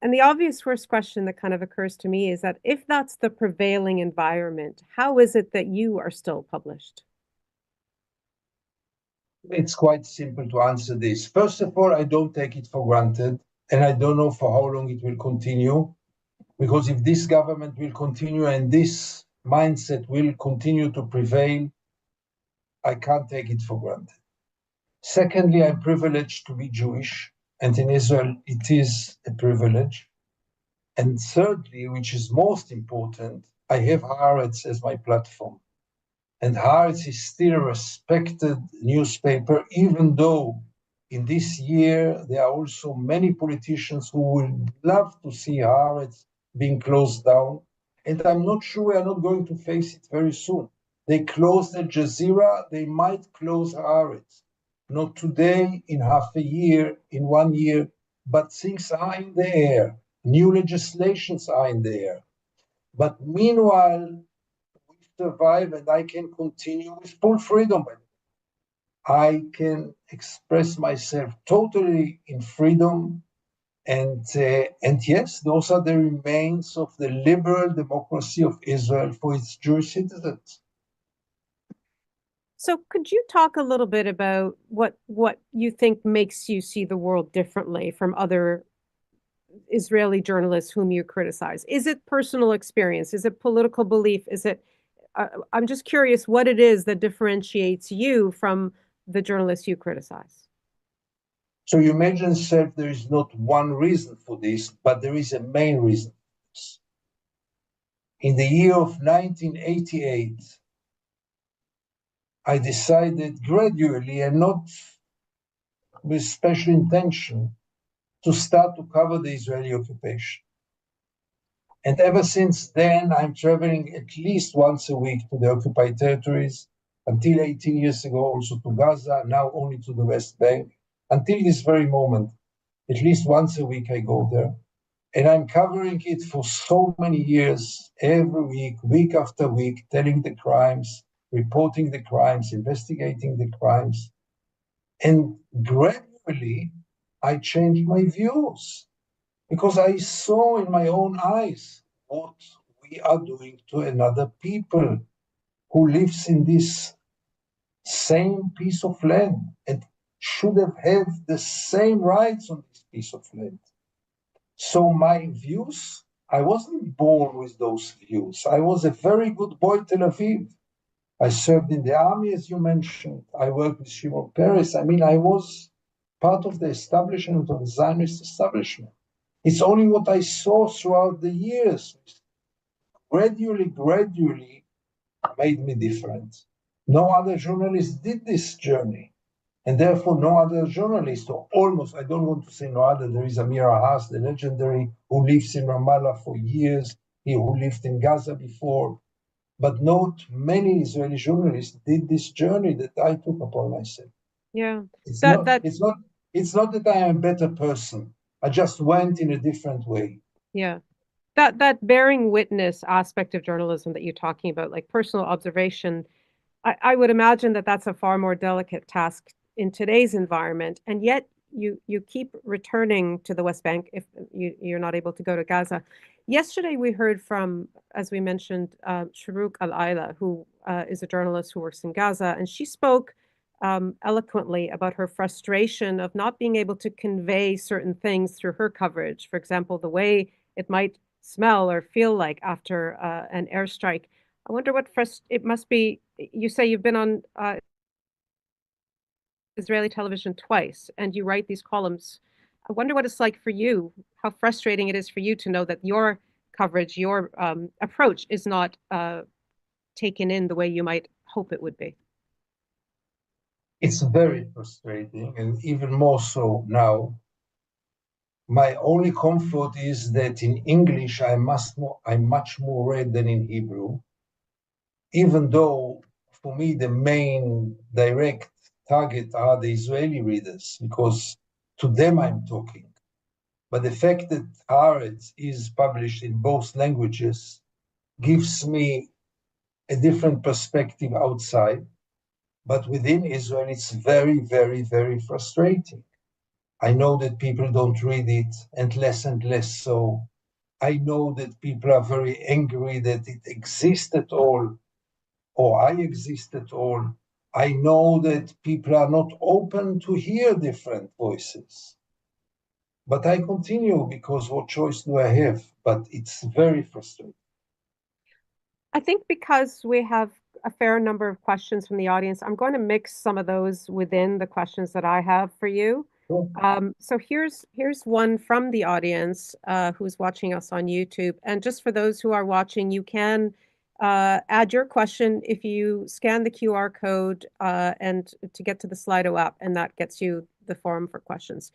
And the obvious first question that kind of occurs to me is that if that's the prevailing environment, how is it that you are still published? It's quite simple to answer this. First of all, I don't take it for granted, and I don't know for how long it will continue, because if this government will continue and this mindset will continue to prevail, I can't take it for granted. Secondly, I'm privileged to be Jewish, and in Israel it is a privilege. And thirdly, which is most important, I have Haaretz as my platform. And Haaretz is still a respected newspaper, even though in this year there are also many politicians who would love to see Haaretz being closed down. And I'm not sure we are not going to face it very soon. They closed Al Jazeera, they might close Haaretz. Not today, in half a year, in 1 year, but things are in the air. New legislations are in the air. But meanwhile, survive and I can continue with full freedom. I can express myself totally in freedom. And yes, those are the remains of the liberal democracy of Israel for its Jewish citizens. So could you talk a little bit about what you think makes you see the world differently from other Israeli journalists whom you criticize? Is it personal experience? Is it political belief? Is it I'm just curious what it is that differentiates you from the journalists you criticize. So you imagine yourself there is not one reason for this, but there is a main reason for this. In the year of 1988, I decided gradually and not with special intention to start to cover the Israeli occupation. And ever since then, I'm traveling at least once a week to the occupied territories, until 18 years ago, also to Gaza, now only to the West Bank. Until this very moment, at least once a week I go there. And I'm covering it for so many years, every week, week after week, telling the crimes, reporting the crimes, investigating the crimes. And gradually, I changed my views because I saw in my own eyes what we are doing to another people who lives in this same piece of land and should have had the same rights on this piece of land. So my views, I wasn't born with those views. I was a very good boy in Tel Aviv. I served in the army, as you mentioned. I worked with Shimon Peres. I mean, I was part of the establishment of the Zionist establishment. It's only what I saw throughout the years, gradually made me different. No other journalist did this journey. And therefore, no other journalist, or almost, I don't want to say no other, there is Amira Haas, the legendary, who lives in Ramallah for years, he who lived in Gaza before. But not many Israeli journalists did this journey that I took upon myself. Yeah. It's That not, that it's not, it's not that I am a better person. I just went in a different way. yeah. That bearing witness aspect of journalism that you're talking about, like personal observation, I would imagine that that's a far more delicate task in today's environment, and yet you keep returning to the West Bank if you're not able to go to Gaza. Yesterday, we heard from, as we mentioned, Sharuk Al-Aila, who is a journalist who works in Gaza, and she spoke eloquently about her frustration of not being able to convey certain things through her coverage. For example, the way it might smell or feel like after an airstrike. I wonder what it must be. You say you've been on Israeli television twice and you write these columns. I wonder what it's like for you, how frustrating it is for you to know that your coverage, your approach is not taken in the way you might hope it would be. It's very frustrating, and even more so now. My only comfort is that in English I'm much more read than in Hebrew, even though for me the main direct target are the Israeli readers, because to them I'm talking. But the fact that Haaretz is published in both languages gives me a different perspective outside. But within Israel, it's very, very, very frustrating. I know that people don't read it, and less so. I know that people are very angry that it exists at all, or I exist at all. I know that people are not open to hear different voices. But I continue because what choice do I have? But it's very frustrating. I think because we have a fair number of questions from the audience, I'm going to mix some of those within the questions that I have for you. Sure. So here's one from the audience who's watching us on YouTube. And just for those who are watching, you can add your question if you scan the QR code and to get to the Slido app, and that gets you the forum for questions.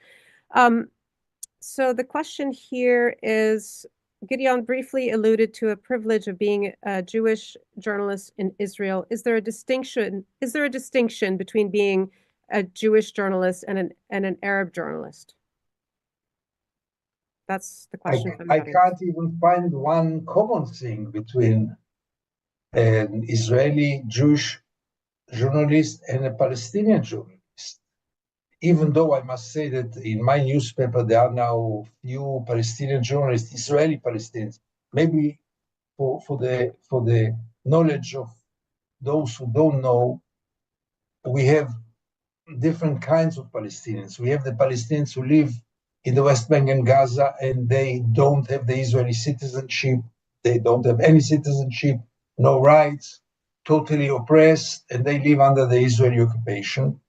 So the question here is, Gideon briefly alluded to a privilege of being a Jewish journalist in Israel. Is there a distinction between being a Jewish journalist and an Arab journalist? That's the question from the I audience. can't even find one common thing between an Israeli Jewish journalist and a Palestinian journalist. Even though I must say that in my newspaper there are now few Palestinian journalists, Israeli Palestinians. Maybe for the knowledge of those who don't know, we have different kinds of Palestinians. We have the Palestinians who live in the West Bank and Gaza, and they don't have the Israeli citizenship. They don't have any citizenship, no rights, totally oppressed, and they live under the Israeli occupation.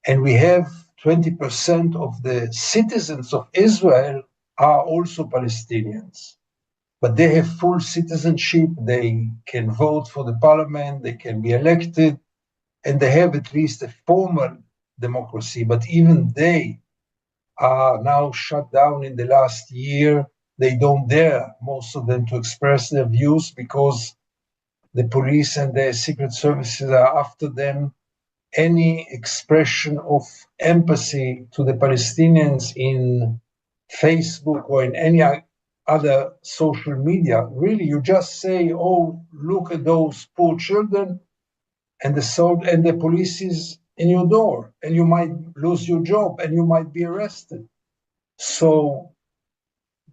And we have 20% of the citizens of Israel are also Palestinians. But they have full citizenship, they can vote for the parliament, they can be elected, and they have at least a formal democracy. But even they are now shut down in the last year. They don't dare, most of them, to express their views because the police and the secret services are after them. Any expression of empathy to the Palestinians in Facebook or in any other social media, really, you just say, oh, look at those poor children, and the police is in your door, and you might lose your job, and you might be arrested. So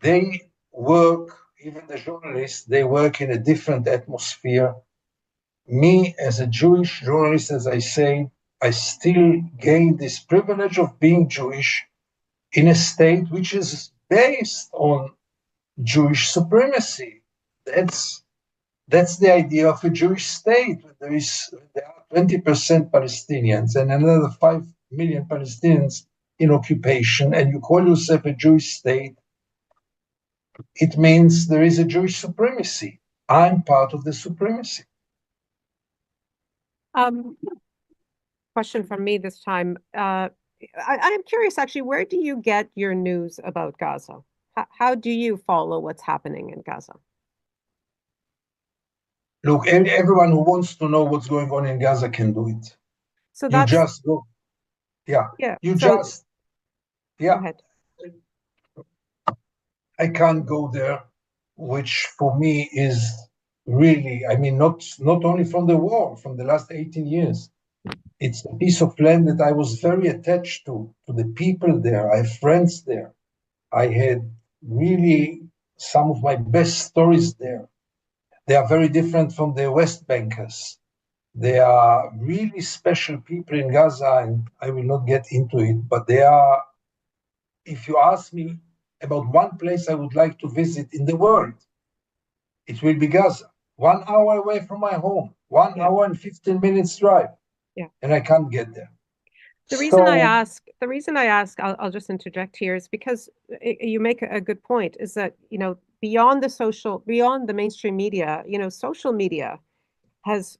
they work, even the journalists, they work in a different atmosphere. Me, as a Jewish journalist, as I say, I still gain this privilege of being Jewish in a state which is based on Jewish supremacy. That's the idea of a Jewish state. There are 20% Palestinians and another 5 million Palestinians in occupation, and you call yourself a Jewish state. It means there is a Jewish supremacy. I'm part of the supremacy. Question from me this time. I am curious, actually, where do you get your news about Gaza? How do you follow what's happening in Gaza? Look, everyone who wants to know what's going on in Gaza can do it. So You that's just go. Yeah. yeah. You So just, go yeah. ahead. I can't go there, which for me is really, I mean, not only from the war, from the last 18 years. It's a piece of land that I was very attached to the people there. I have friends there. I had really some of my best stories there. They are very different from the West Bankers. They are really special people in Gaza, and I will not get into it, but they are, if you ask me about one place I would like to visit in the world, it will be Gaza. 1 hour away from my home, 1 hour and 15 minutes drive. Yeah. And I can't get there. The reason I ask, I'll just interject here, is because you make a good point, is that, beyond the mainstream media, social media has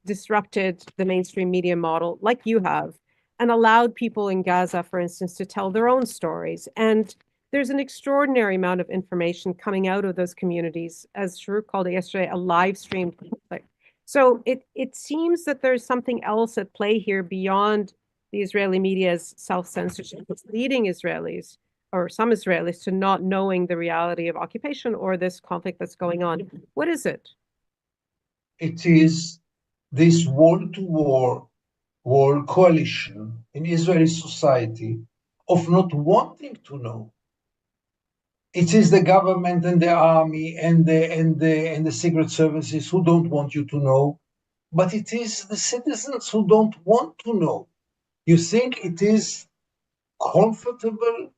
disrupted the mainstream media model like you have, and allowed people in Gaza, for instance, to tell their own stories. And there's an extraordinary amount of information coming out of those communities, as Sharuk called it yesterday, a live stream conflict. So it seems that there's something else at play here beyond the Israeli media's self-censorship. It's leading Israelis, or some Israelis, to not knowing the reality of occupation or this conflict that's going on. What is it? It is this wall-to-wall coalition in Israeli society of not wanting to know. It is the government and the army and the secret services who don't want you to know, but it is the citizens who don't want to know. You think it is comfortable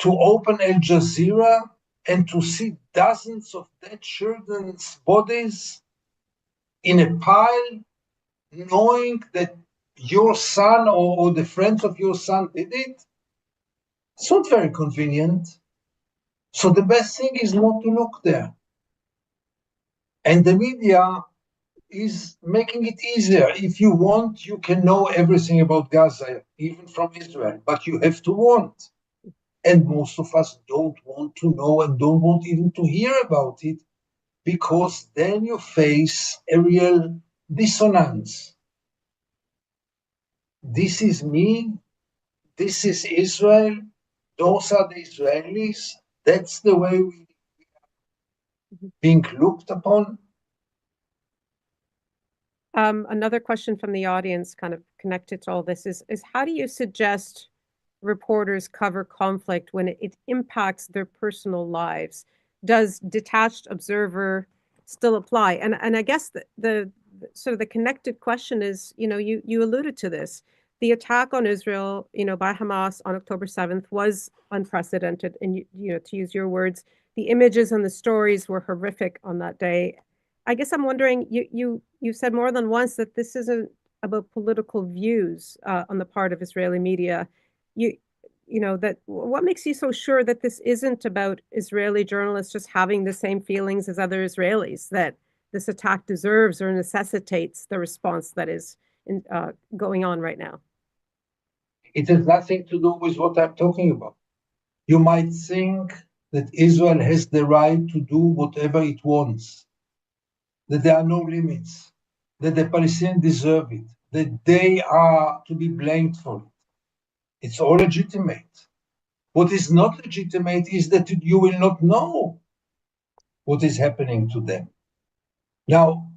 to open Al Jazeera and to see dozens of dead children's bodies in a pile, knowing that your son or the friends of your son did it? It's not very convenient. So the best thing is not to look there. And the media is making it easier. If you want, you can know everything about Gaza, even from Israel, but you have to want. And most of us don't want to know and don't want even to hear about it, because then you face a real dissonance. This is me, this is Israel, those are the Israelis, that's the way we are being looked upon. Another question from the audience, kind of connected to all this, is how do you suggest reporters cover conflict when it impacts their personal lives? Does detached observer still apply? And I guess the sort of the connected question is, you alluded to this. The attack on Israel, by Hamas on October 7th was unprecedented. And, to use your words, the images and the stories were horrific on that day. I guess I'm wondering, you said more than once that this isn't about political views on the part of Israeli media. You that what makes you so sure that this isn't about Israeli journalists just having the same feelings as other Israelis, that this attack deserves or necessitates the response that is going on right now? It has nothing to do with what I'm talking about. You might think that Israel has the right to do whatever it wants, that there are no limits, that the Palestinians deserve it, that they are to be blamed for it. It's all legitimate. What is not legitimate is that you will not know what is happening to them. Now,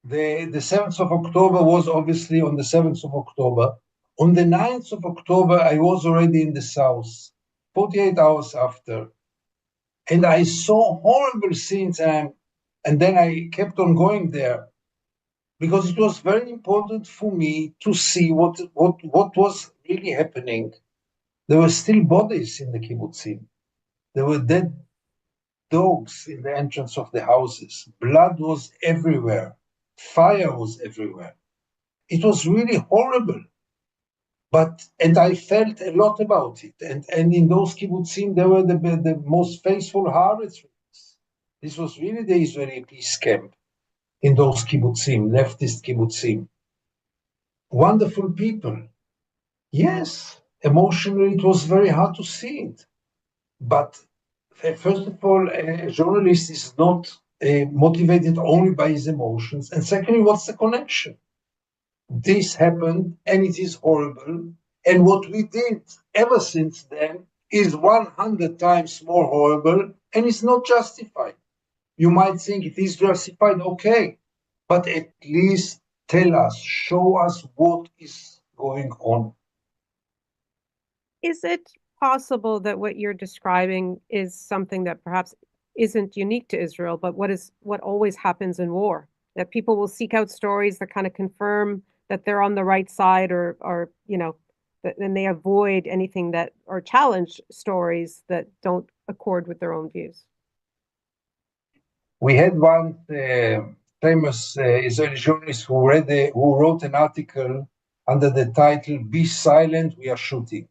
the 7th of October was obviously on the 7th of October. On the 9th of October, I was already in the south, 48 hours after. And I saw horrible scenes, and then I kept on going there because it was very important for me to see what was really happening. There were still bodies in the kibbutzim. There were dead dogs in the entrance of the houses. Blood was everywhere. Fire was everywhere. It was really horrible. And I felt a lot about it. And in those kibbutzim, there were the most faithful Haaretz. This was really the Israeli peace camp in those kibbutzim, leftist kibbutzim. Wonderful people. Yes, emotionally, it was very hard to see it. But first of all, a journalist is not motivated only by his emotions. And secondly, what's the connection? This happened and it is horrible. And what we did ever since then is 100 times more horrible and it's not justified. You might think it is justified, okay, but at least tell us, show us what is going on. Is it possible that what you're describing is something that perhaps isn't unique to Israel, but what always happens in war? That people will seek out stories that kind of confirm that they're on the right side, or then they avoid anything that, or challenge stories that don't accord with their own views. We had one famous Israeli journalist who wrote an article under the title, "Be Silent, We Are Shooting."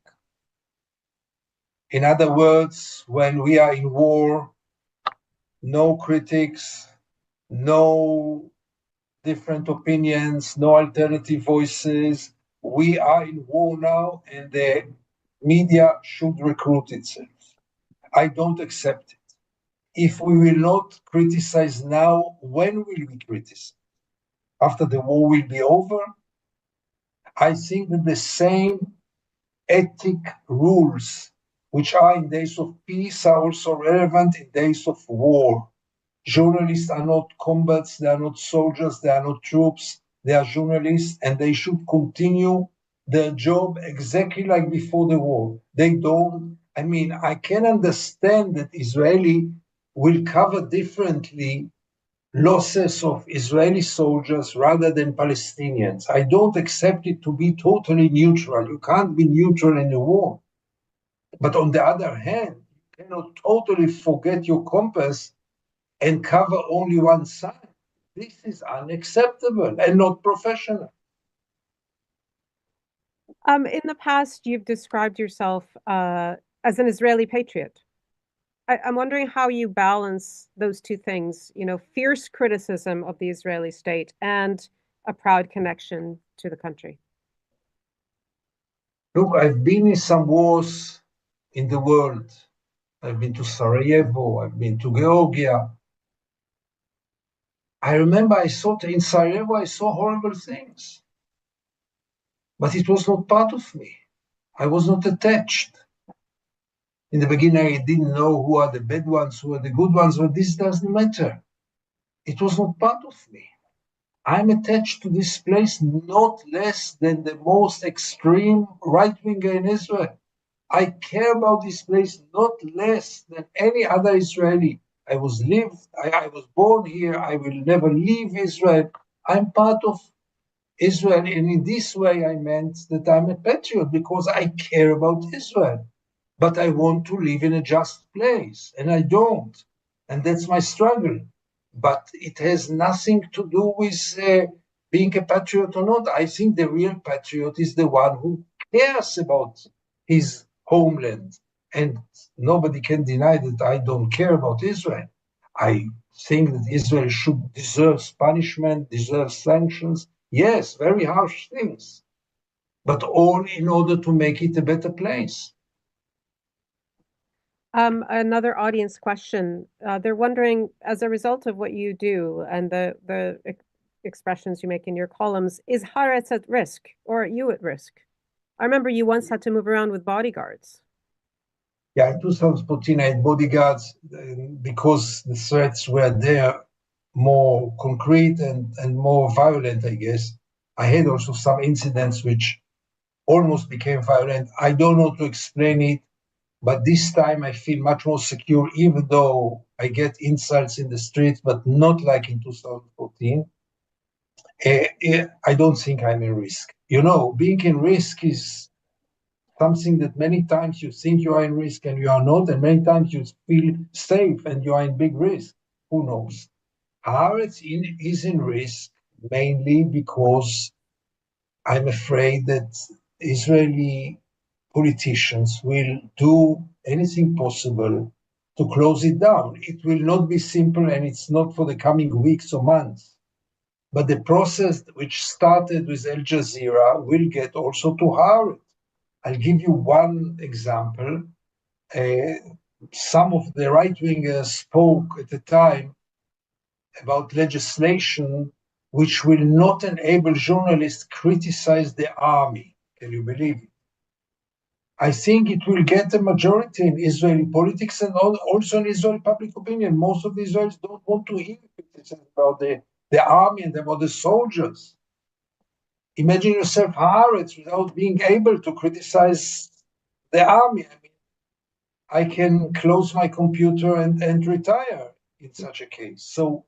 In other words, when we are in war, no critics, no different opinions, no alternative voices. We are in war now, and the media should recruit itself. I don't accept it. If we will not criticize now, when will we criticize? After the war will be over? I think that the same ethic rules which are in days of peace are also relevant in days of war. Journalists are not combats, they are not soldiers, they are not troops, they are journalists, and they should continue their job exactly like before the war. They don't, I can understand that Israeli will cover differently losses of Israeli soldiers rather than Palestinians. I don't accept it to be totally neutral. You can't be neutral in a war. But on the other hand, you cannot totally forget your compass and cover only one side. This is unacceptable and not professional. In the past, you've described yourself as an Israeli patriot. I'm wondering how you balance those two things, fierce criticism of the Israeli state and a proud connection to the country. Look, I've been in some wars in the world. I've been to Sarajevo, I've been to Georgia. I remember in Sarajevo, I saw horrible things. But it was not part of me. I was not attached. In the beginning, I didn't know who are the bad ones, who are the good ones, but this doesn't matter. It was not part of me. I'm attached to this place not less than the most extreme right-winger in Israel. I care about this place not less than any other Israeli. I was born here. I will never leave Israel. I'm part of Israel, and in this way, I meant that I'm a patriot because I care about Israel. But I want to live in a just place, and I don't. And that's my struggle. But it has nothing to do with being a patriot or not. I think the real patriot is the one who cares about his homeland. And nobody can deny that I don't care about Israel. I think that Israel should deserve punishment, deserve sanctions. Yes, very harsh things, but all in order to make it a better place. Another audience question. They're wondering, as a result of what you do and the expressions you make in your columns, is Haaretz at risk or are you at risk? I remember you once had to move around with bodyguards. Yeah, in 2014, I had bodyguards because the threats were there, more concrete and more violent, I guess. I had also some incidents which almost became violent. I don't know to explain it, but this time I feel much more secure, even though I get insults in the streets, but not like in 2014. I don't think I'm in risk. You know, being in risk is something that many times you think you are in risk and you are not, and many times you feel safe and you are in big risk. Who knows? Haaretz is in risk mainly because I'm afraid that Israeli politicians will do anything possible to close it down. It will not be simple, and it's not for the coming weeks or months. But the process which started with Al Jazeera will get also to Haaretz. I'll give you one example. Some of the right wingers spoke at the time about legislation which will not enable journalists criticize the army. Can you believe it? I think it will get a majority in Israeli politics and also in Israeli public opinion. Most of the Israelis don't want to hear criticism about the army and about the soldiers. Imagine yourself Haaretz without being able to criticize the army. I mean, I can close my computer and retire in such a case. So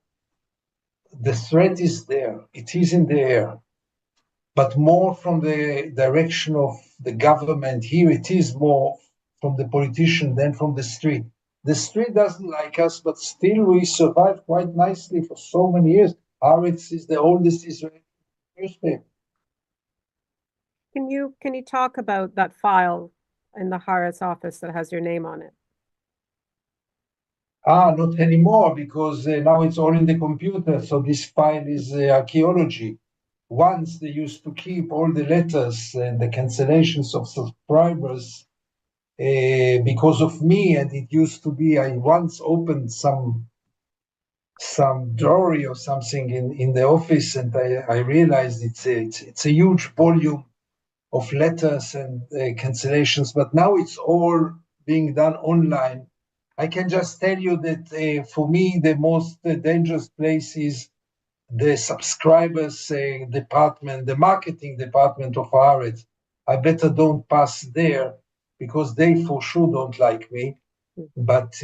the threat is there. It is in the air, but more from the direction of the government. Here it is more from the politician than from the street. The street doesn't like us, but still we survive quite nicely for so many years. Haaretz is the oldest Israeli newspaper. Can you talk about that file in the Haaretz office that has your name on it? Not anymore, because now it's all in the computer. So this file is archaeology. Once they used to keep all the letters and the cancellations of subscribers because of me, and it used to be, I once opened some drawer or something in the office, and I realized it's a huge volume of letters and cancellations, but now it's all being done online. I can just tell you that for me, the most dangerous place is the subscribers department, the marketing department of Haaretz. I better don't pass there because they for sure don't like me. But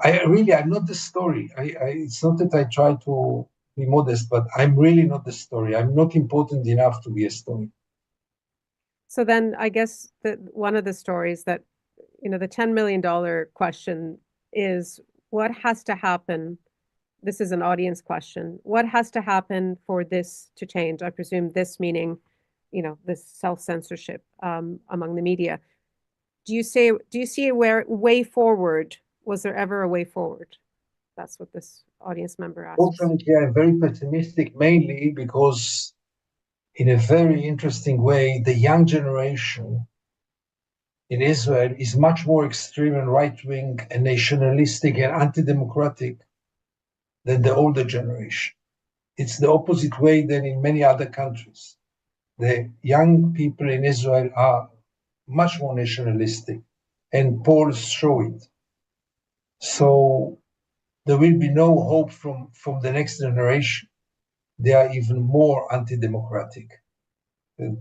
I'm not the story. It's not that I try to be modest, but I'm really not the story. I'm not important enough to be a story. So then I guess that one of the stories that, the $10 million question is what has to happen? This is an audience question. What has to happen for this to change? I presume this meaning, this self-censorship among the media. Do you see a way forward? Was there ever a way forward? That's what this audience member asks. Fortunately, I'm very pessimistic, mainly because in a very interesting way, the young generation in Israel is much more extreme and right-wing and nationalistic and anti-democratic than the older generation. It's the opposite way than in many other countries. The young people in Israel are much more nationalistic, and polls show it. So there will be no hope from the next generation. they are even more anti-democratic.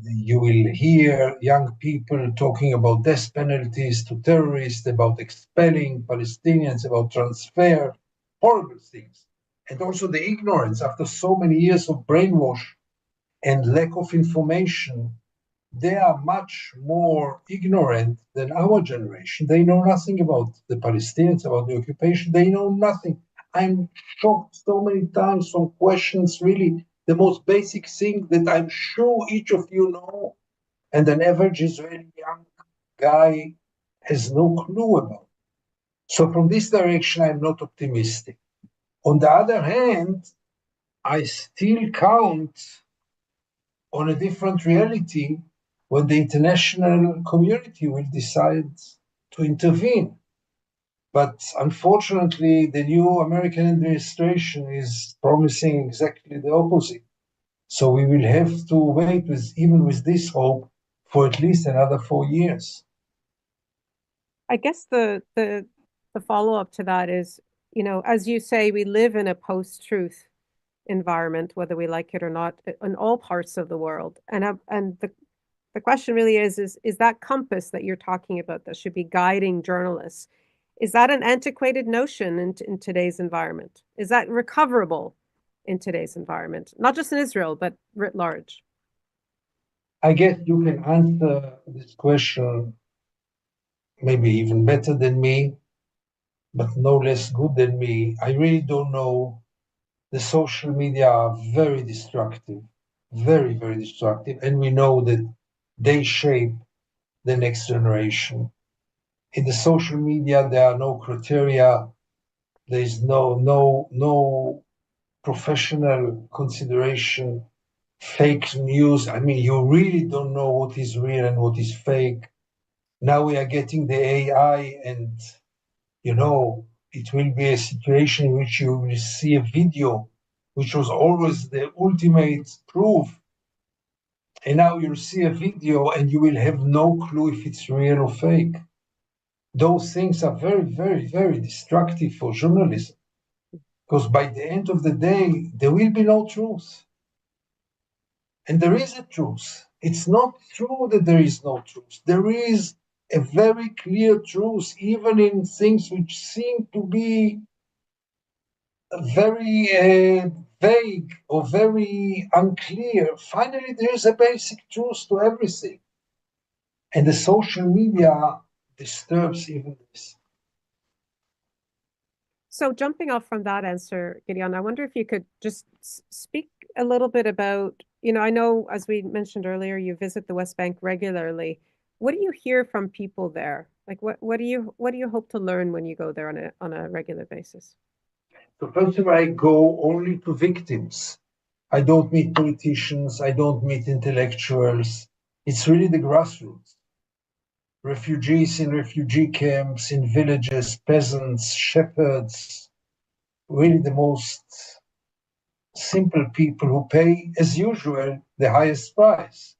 You will hear young people talking about death penalties to terrorists, about expelling Palestinians, about transfer, horrible things. And also the ignorance after so many years of brainwash and lack of information. They are much more ignorant than our generation. They know nothing about the Palestinians, about the occupation. They know nothing. I'm shocked so many times from questions, really the most basic thing that I'm sure each of you know, and an average Israeli young guy has no clue about. So from this direction, I'm not optimistic. On the other hand, I still count on a different reality when the international community will decide to intervene. But unfortunately, the new American administration is promising exactly the opposite. So we will have to wait even with this hope for at least another 4 years. I guess the follow-up to that is, as you say, we live in a post-truth environment, whether we like it or not, in all parts of the world. And the question really is that compass that you're talking about that should be guiding journalists, is that an antiquated notion in today's environment? Is that recoverable in today's environment? Not just in Israel, but writ large. I guess you can answer this question maybe even better than me, but no less good than me. I really don't know. The social media are very destructive, very, very destructive. And we know that they shape the next generation. In the social media, there are no criteria. There is no professional consideration, fake news. I mean, you really don't know what is real and what is fake. Now we are getting the AI, and it will be a situation in which you will see a video, which was always the ultimate proof. And now you'll see a video and you will have no clue if it's real or fake. Those things are very, very, very destructive for journalism. Because by the end of the day, there will be no truth. And there is a truth. It's not true that there is no truth. There is a very clear truth, even in things which seem to be very vague or very unclear. Finally, there is a basic truth to everything. And the social media disturbs even this. So jumping off from that answer, Gideon, I wonder if you could just speak a little bit about, I know, as we mentioned earlier, you visit the West Bank regularly. What do you hear from people there? Like, what do you hope to learn when you go there on a regular basis? So first of all, I go only to victims. I don't meet politicians. I don't meet intellectuals. It's really the grassroots. Refugees in refugee camps, in villages, peasants, shepherds, really the most simple people who pay, as usual, the highest price.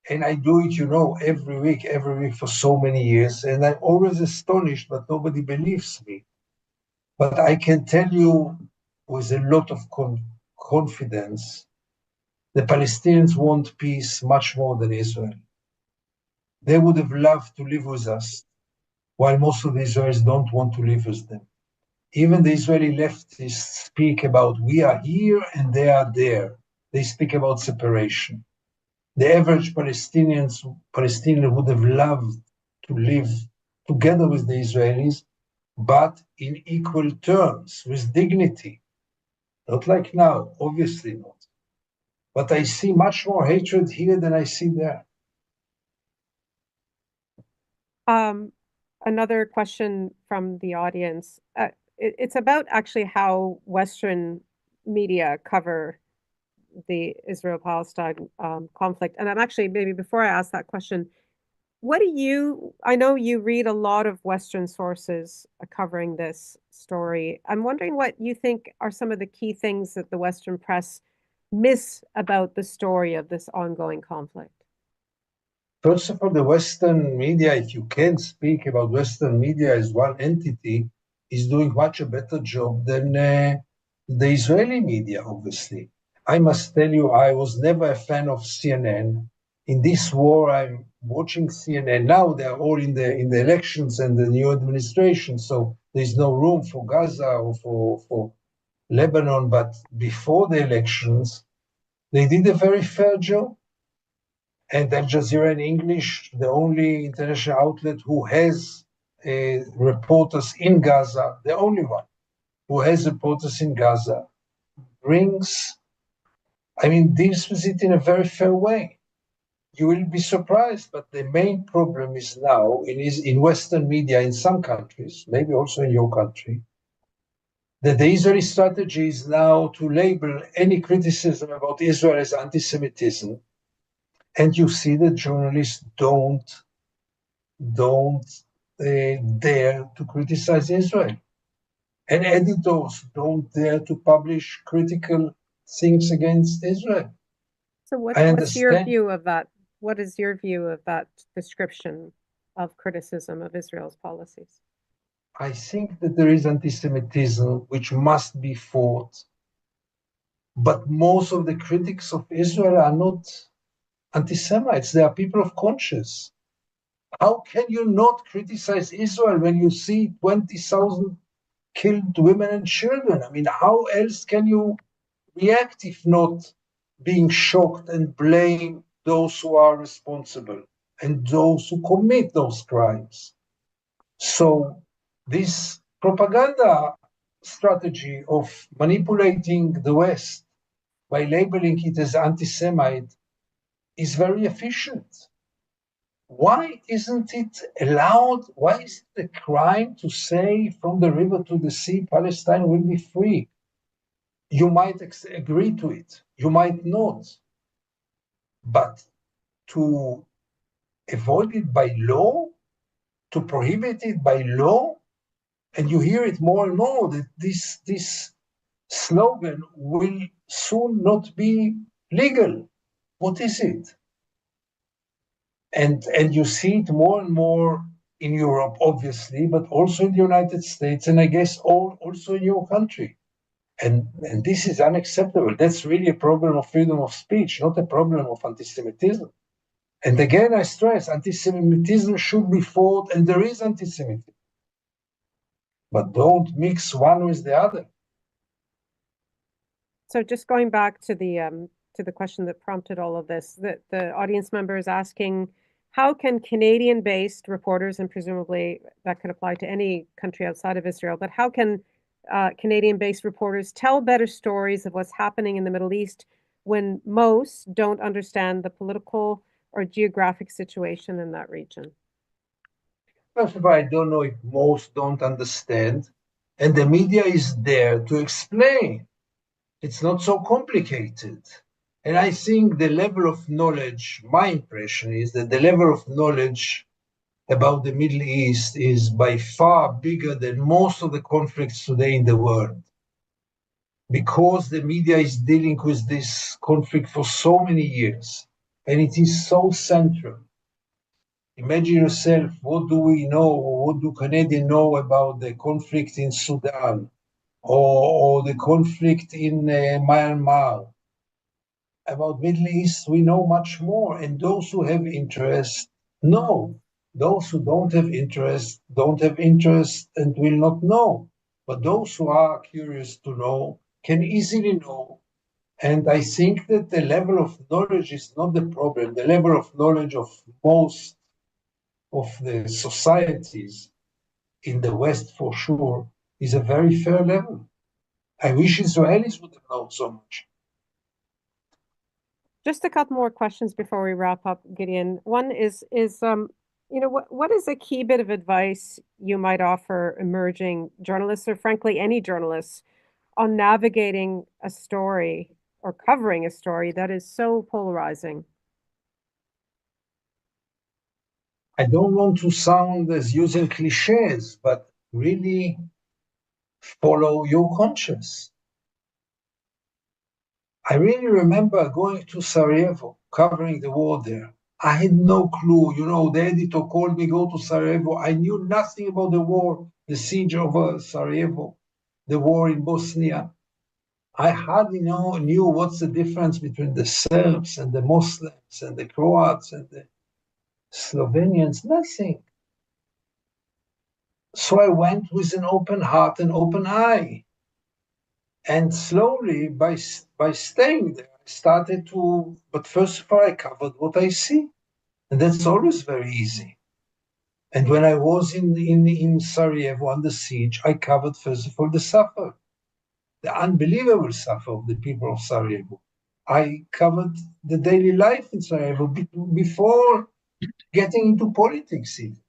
And I do it, every week for so many years. And I'm always astonished, but nobody believes me. But I can tell you with a lot of confidence, the Palestinians want peace much more than Israel. They would have loved to live with us, while most of the Israelis don't want to live with them. Even the Israeli leftists speak about we are here and they are there. They speak about separation. The average Palestinian would have loved to live together with the Israelis, but in equal terms, with dignity. Not like now, obviously not. But I see much more hatred here than I see there. Another question from the audience. It's about actually how Western media cover the Israel-Palestine conflict. And I'm actually, maybe before I ask that question, I know you read a lot of Western sources covering this story. I'm wondering what you think are some of the key things that the Western press miss about the story of this ongoing conflict. First of all, the Western media, if you can speak about Western media as one entity, is doing much a better job than the Israeli media, obviously. I must tell you, I was never a fan of CNN. In this war, I'm watching CNN. Now they're all in the elections and the new administration, so there's no room for Gaza or for Lebanon. But before the elections, they did a very fair job. And Al Jazeera in English, the only international outlet who has reporters in Gaza, the only one who has reporters in Gaza, deals with it in a very fair way. You will be surprised, but the main problem is now in Western media in some countries, maybe also in your country, that the Israeli strategy is now to label any criticism about Israel as anti-Semitism, and you see that journalists don't dare to criticize Israel, and editors don't dare to publish critical things against Israel. So I what's your understand. view of that? What is your view of that description of criticism of Israel's policies? I think that there is anti-Semitism which must be fought, but most of the critics of Israel are not anti-Semites. They are people of conscience. How can you not criticize Israel when you see 20,000 killed women and children? How else can you react if not being shocked and blame those who are responsible and those who commit those crimes? So this propaganda strategy of manipulating the West by labeling it as anti-Semite is very efficient. Why isn't it allowed? Why is it a crime to say from the river to the sea, Palestine will be free? You might agree to it, you might not, but to avoid it by law, to prohibit it by law, and you hear it more and more that this slogan will soon not be legal. What is it? And you see it more and more in Europe, obviously, but also in the United States, and I guess also in your country. And this is unacceptable. That's really a problem of freedom of speech, not a problem of anti-Semitism. And again, I stress, anti-Semitism should be fought, and there is anti-Semitism. But don't mix one with the other. So just going back to the question that prompted all of this, the audience member is asking, how can Canadian-based reporters, and presumably that could apply to any country outside of Israel, but how can Canadian-based reporters tell better stories of what's happening in the Middle East when most don't understand the political or geographic situation in that region? First of all, I don't know if most don't understand, and the media is there to explain. It's not so complicated. And I think the level of knowledge, my impression is that the level of knowledge about the Middle East is by far bigger than most of the conflicts today in the world. Because the media is dealing with this conflict for so many years, and it is so central. Imagine yourself, what do we know, or what do Canadians know about the conflict in Sudan, or the conflict in Myanmar? About Middle East, we know much more, and those who have interest know. Those who don't have interest and will not know. But those who are curious to know can easily know. And I think that the level of knowledge is not the problem. The level of knowledge of most of the societies in the West, for sure, is a very fair level. I wish Israelis would have known so much. Just a couple more questions before we wrap up, Gideon. One is what is a key bit of advice you might offer emerging journalists, or frankly any journalists, on navigating a story or covering a story that is so polarizing? I don't want to sound as using cliches, but really follow your conscience. I really remember going to Sarajevo, covering the war there. I had no clue. The editor called me, go to Sarajevo. I knew nothing about the war, the siege of Sarajevo, the war in Bosnia. I hardly knew what's the difference between the Serbs and the Muslims and the Croats and the Slovenians, nothing. So I went with an open heart and open eye. And slowly, by staying there, I started to, but first of all, I covered what I see. And that's always very easy. And when I was in Sarajevo under siege, I covered first of all the suffer, the unbelievable suffer of the people of Sarajevo. I covered the daily life in Sarajevo before getting into politics even.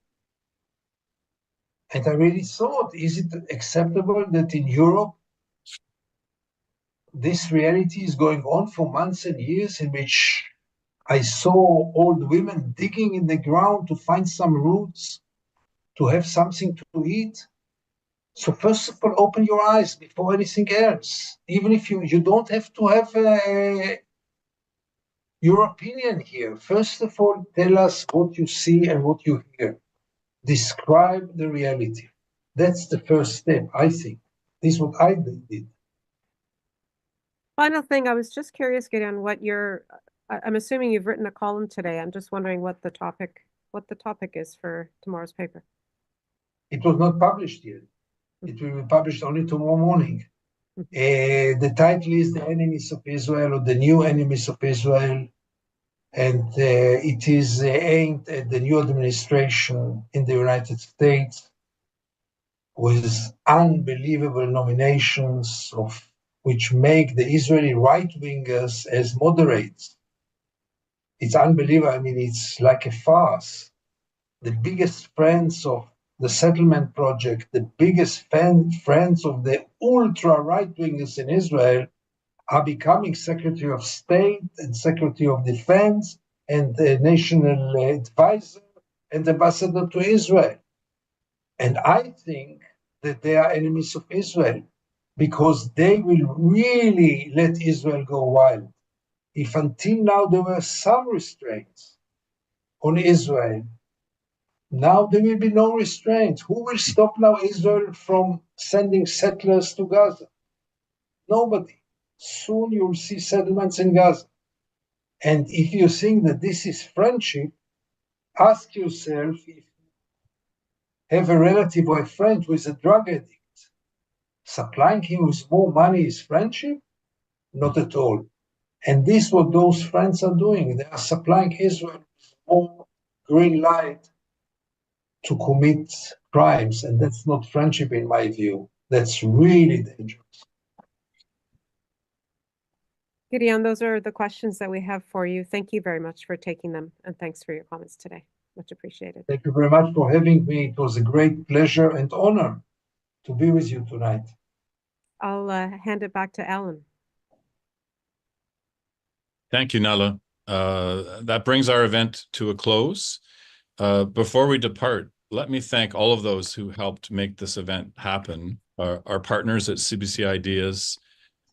And I really thought, is it acceptable that in Europe this reality is going on for months and years, in which I saw old women digging in the ground to find some roots, to have something to eat? So first of all, open your eyes before anything else. Even if you don't have to have your opinion here. First of all, tell us what you see and what you hear. Describe the reality. That's the first step, I think. This is what I did. Final thing, I was just curious, Gideon, I'm assuming you've written a column today. I'm just wondering what the topic is for tomorrow's paper. It was not published yet. It will be published only tomorrow morning. The title is The Enemies of Israel, or The New Enemies of Israel. And it is aimed at the new administration in the United States, with unbelievable nominations of which make the Israeli right-wingers as moderates. It's unbelievable. I mean, it's like a farce. The biggest friends of the settlement project, the biggest friends of the ultra right-wingers in Israel, are becoming Secretary of State and Secretary of Defense and the National Advisor and Ambassador to Israel. And I think that they are enemies of Israel, because they will really let Israel go wild. If until now there were some restraints on Israel, now there will be no restraints. Who will stop now Israel from sending settlers to Gaza? Nobody. Soon you'll see settlements in Gaza. And if you think that this is friendship, ask yourself if you have a relative or a friend who is a drug addict. Supplying him with more money is friendship? Not at all. And this is what those friends are doing. They are supplying Israel with more green light to commit crimes. And that's not friendship in my view. That's really dangerous. Gideon, those are the questions that we have for you. Thank you very much for taking them, and thanks for your comments today. Much appreciated. Thank you very much for having me. It was a great pleasure and honor to be with you tonight. I'll hand it back to Alan. Thank you, Nella. That brings our event to a close. Before we depart, let me thank all of those who helped make this event happen. Our partners at CBC Ideas,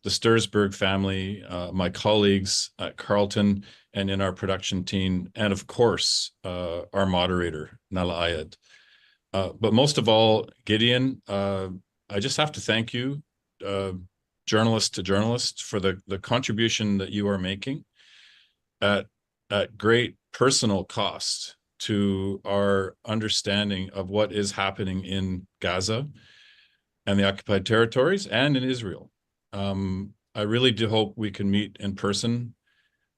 the Stursberg family, my colleagues at Carleton and in our production team, and of course, our moderator, Nella Ayed. But most of all, Gideon, I just have to thank you, journalist to journalist, for the contribution that you are making at great personal cost to our understanding of what is happening in Gaza and the occupied territories and in Israel. I really do hope we can meet in person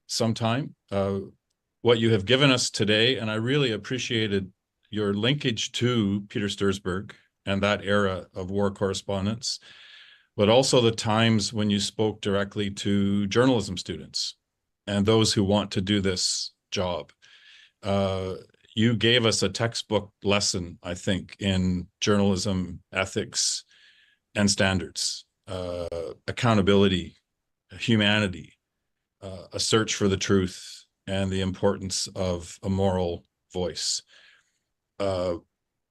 sometime. What you have given us today, and I really appreciated your linkage to Peter Stursberg and that era of war correspondence, but also the times when you spoke directly to journalism students and those who want to do this job. You gave us a textbook lesson, I think, in journalism ethics and standards, accountability, humanity, a search for the truth, and the importance of a moral voice.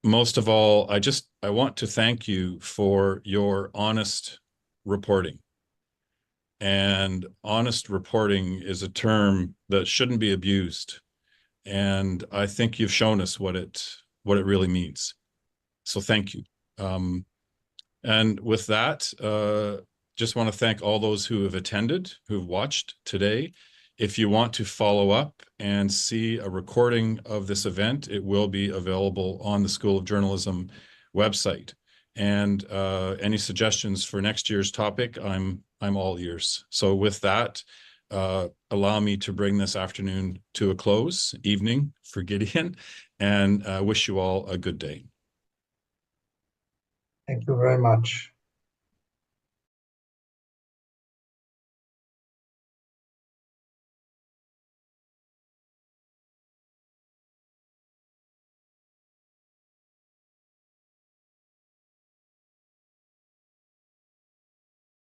Most of all, I want to thank you for your honest reporting. And honest reporting is a term that shouldn't be abused. And I think you've shown us what it really means. So thank you. And with that, just want to thank all those who have attended, who've watched today. If you want to follow up and see a recording of this event, it will be available on the School of Journalism website. And any suggestions for next year's topic, I'm all ears. So with that, allow me to bring this afternoon to a close, evening for Gideon, and wish you all a good day. Thank you very much.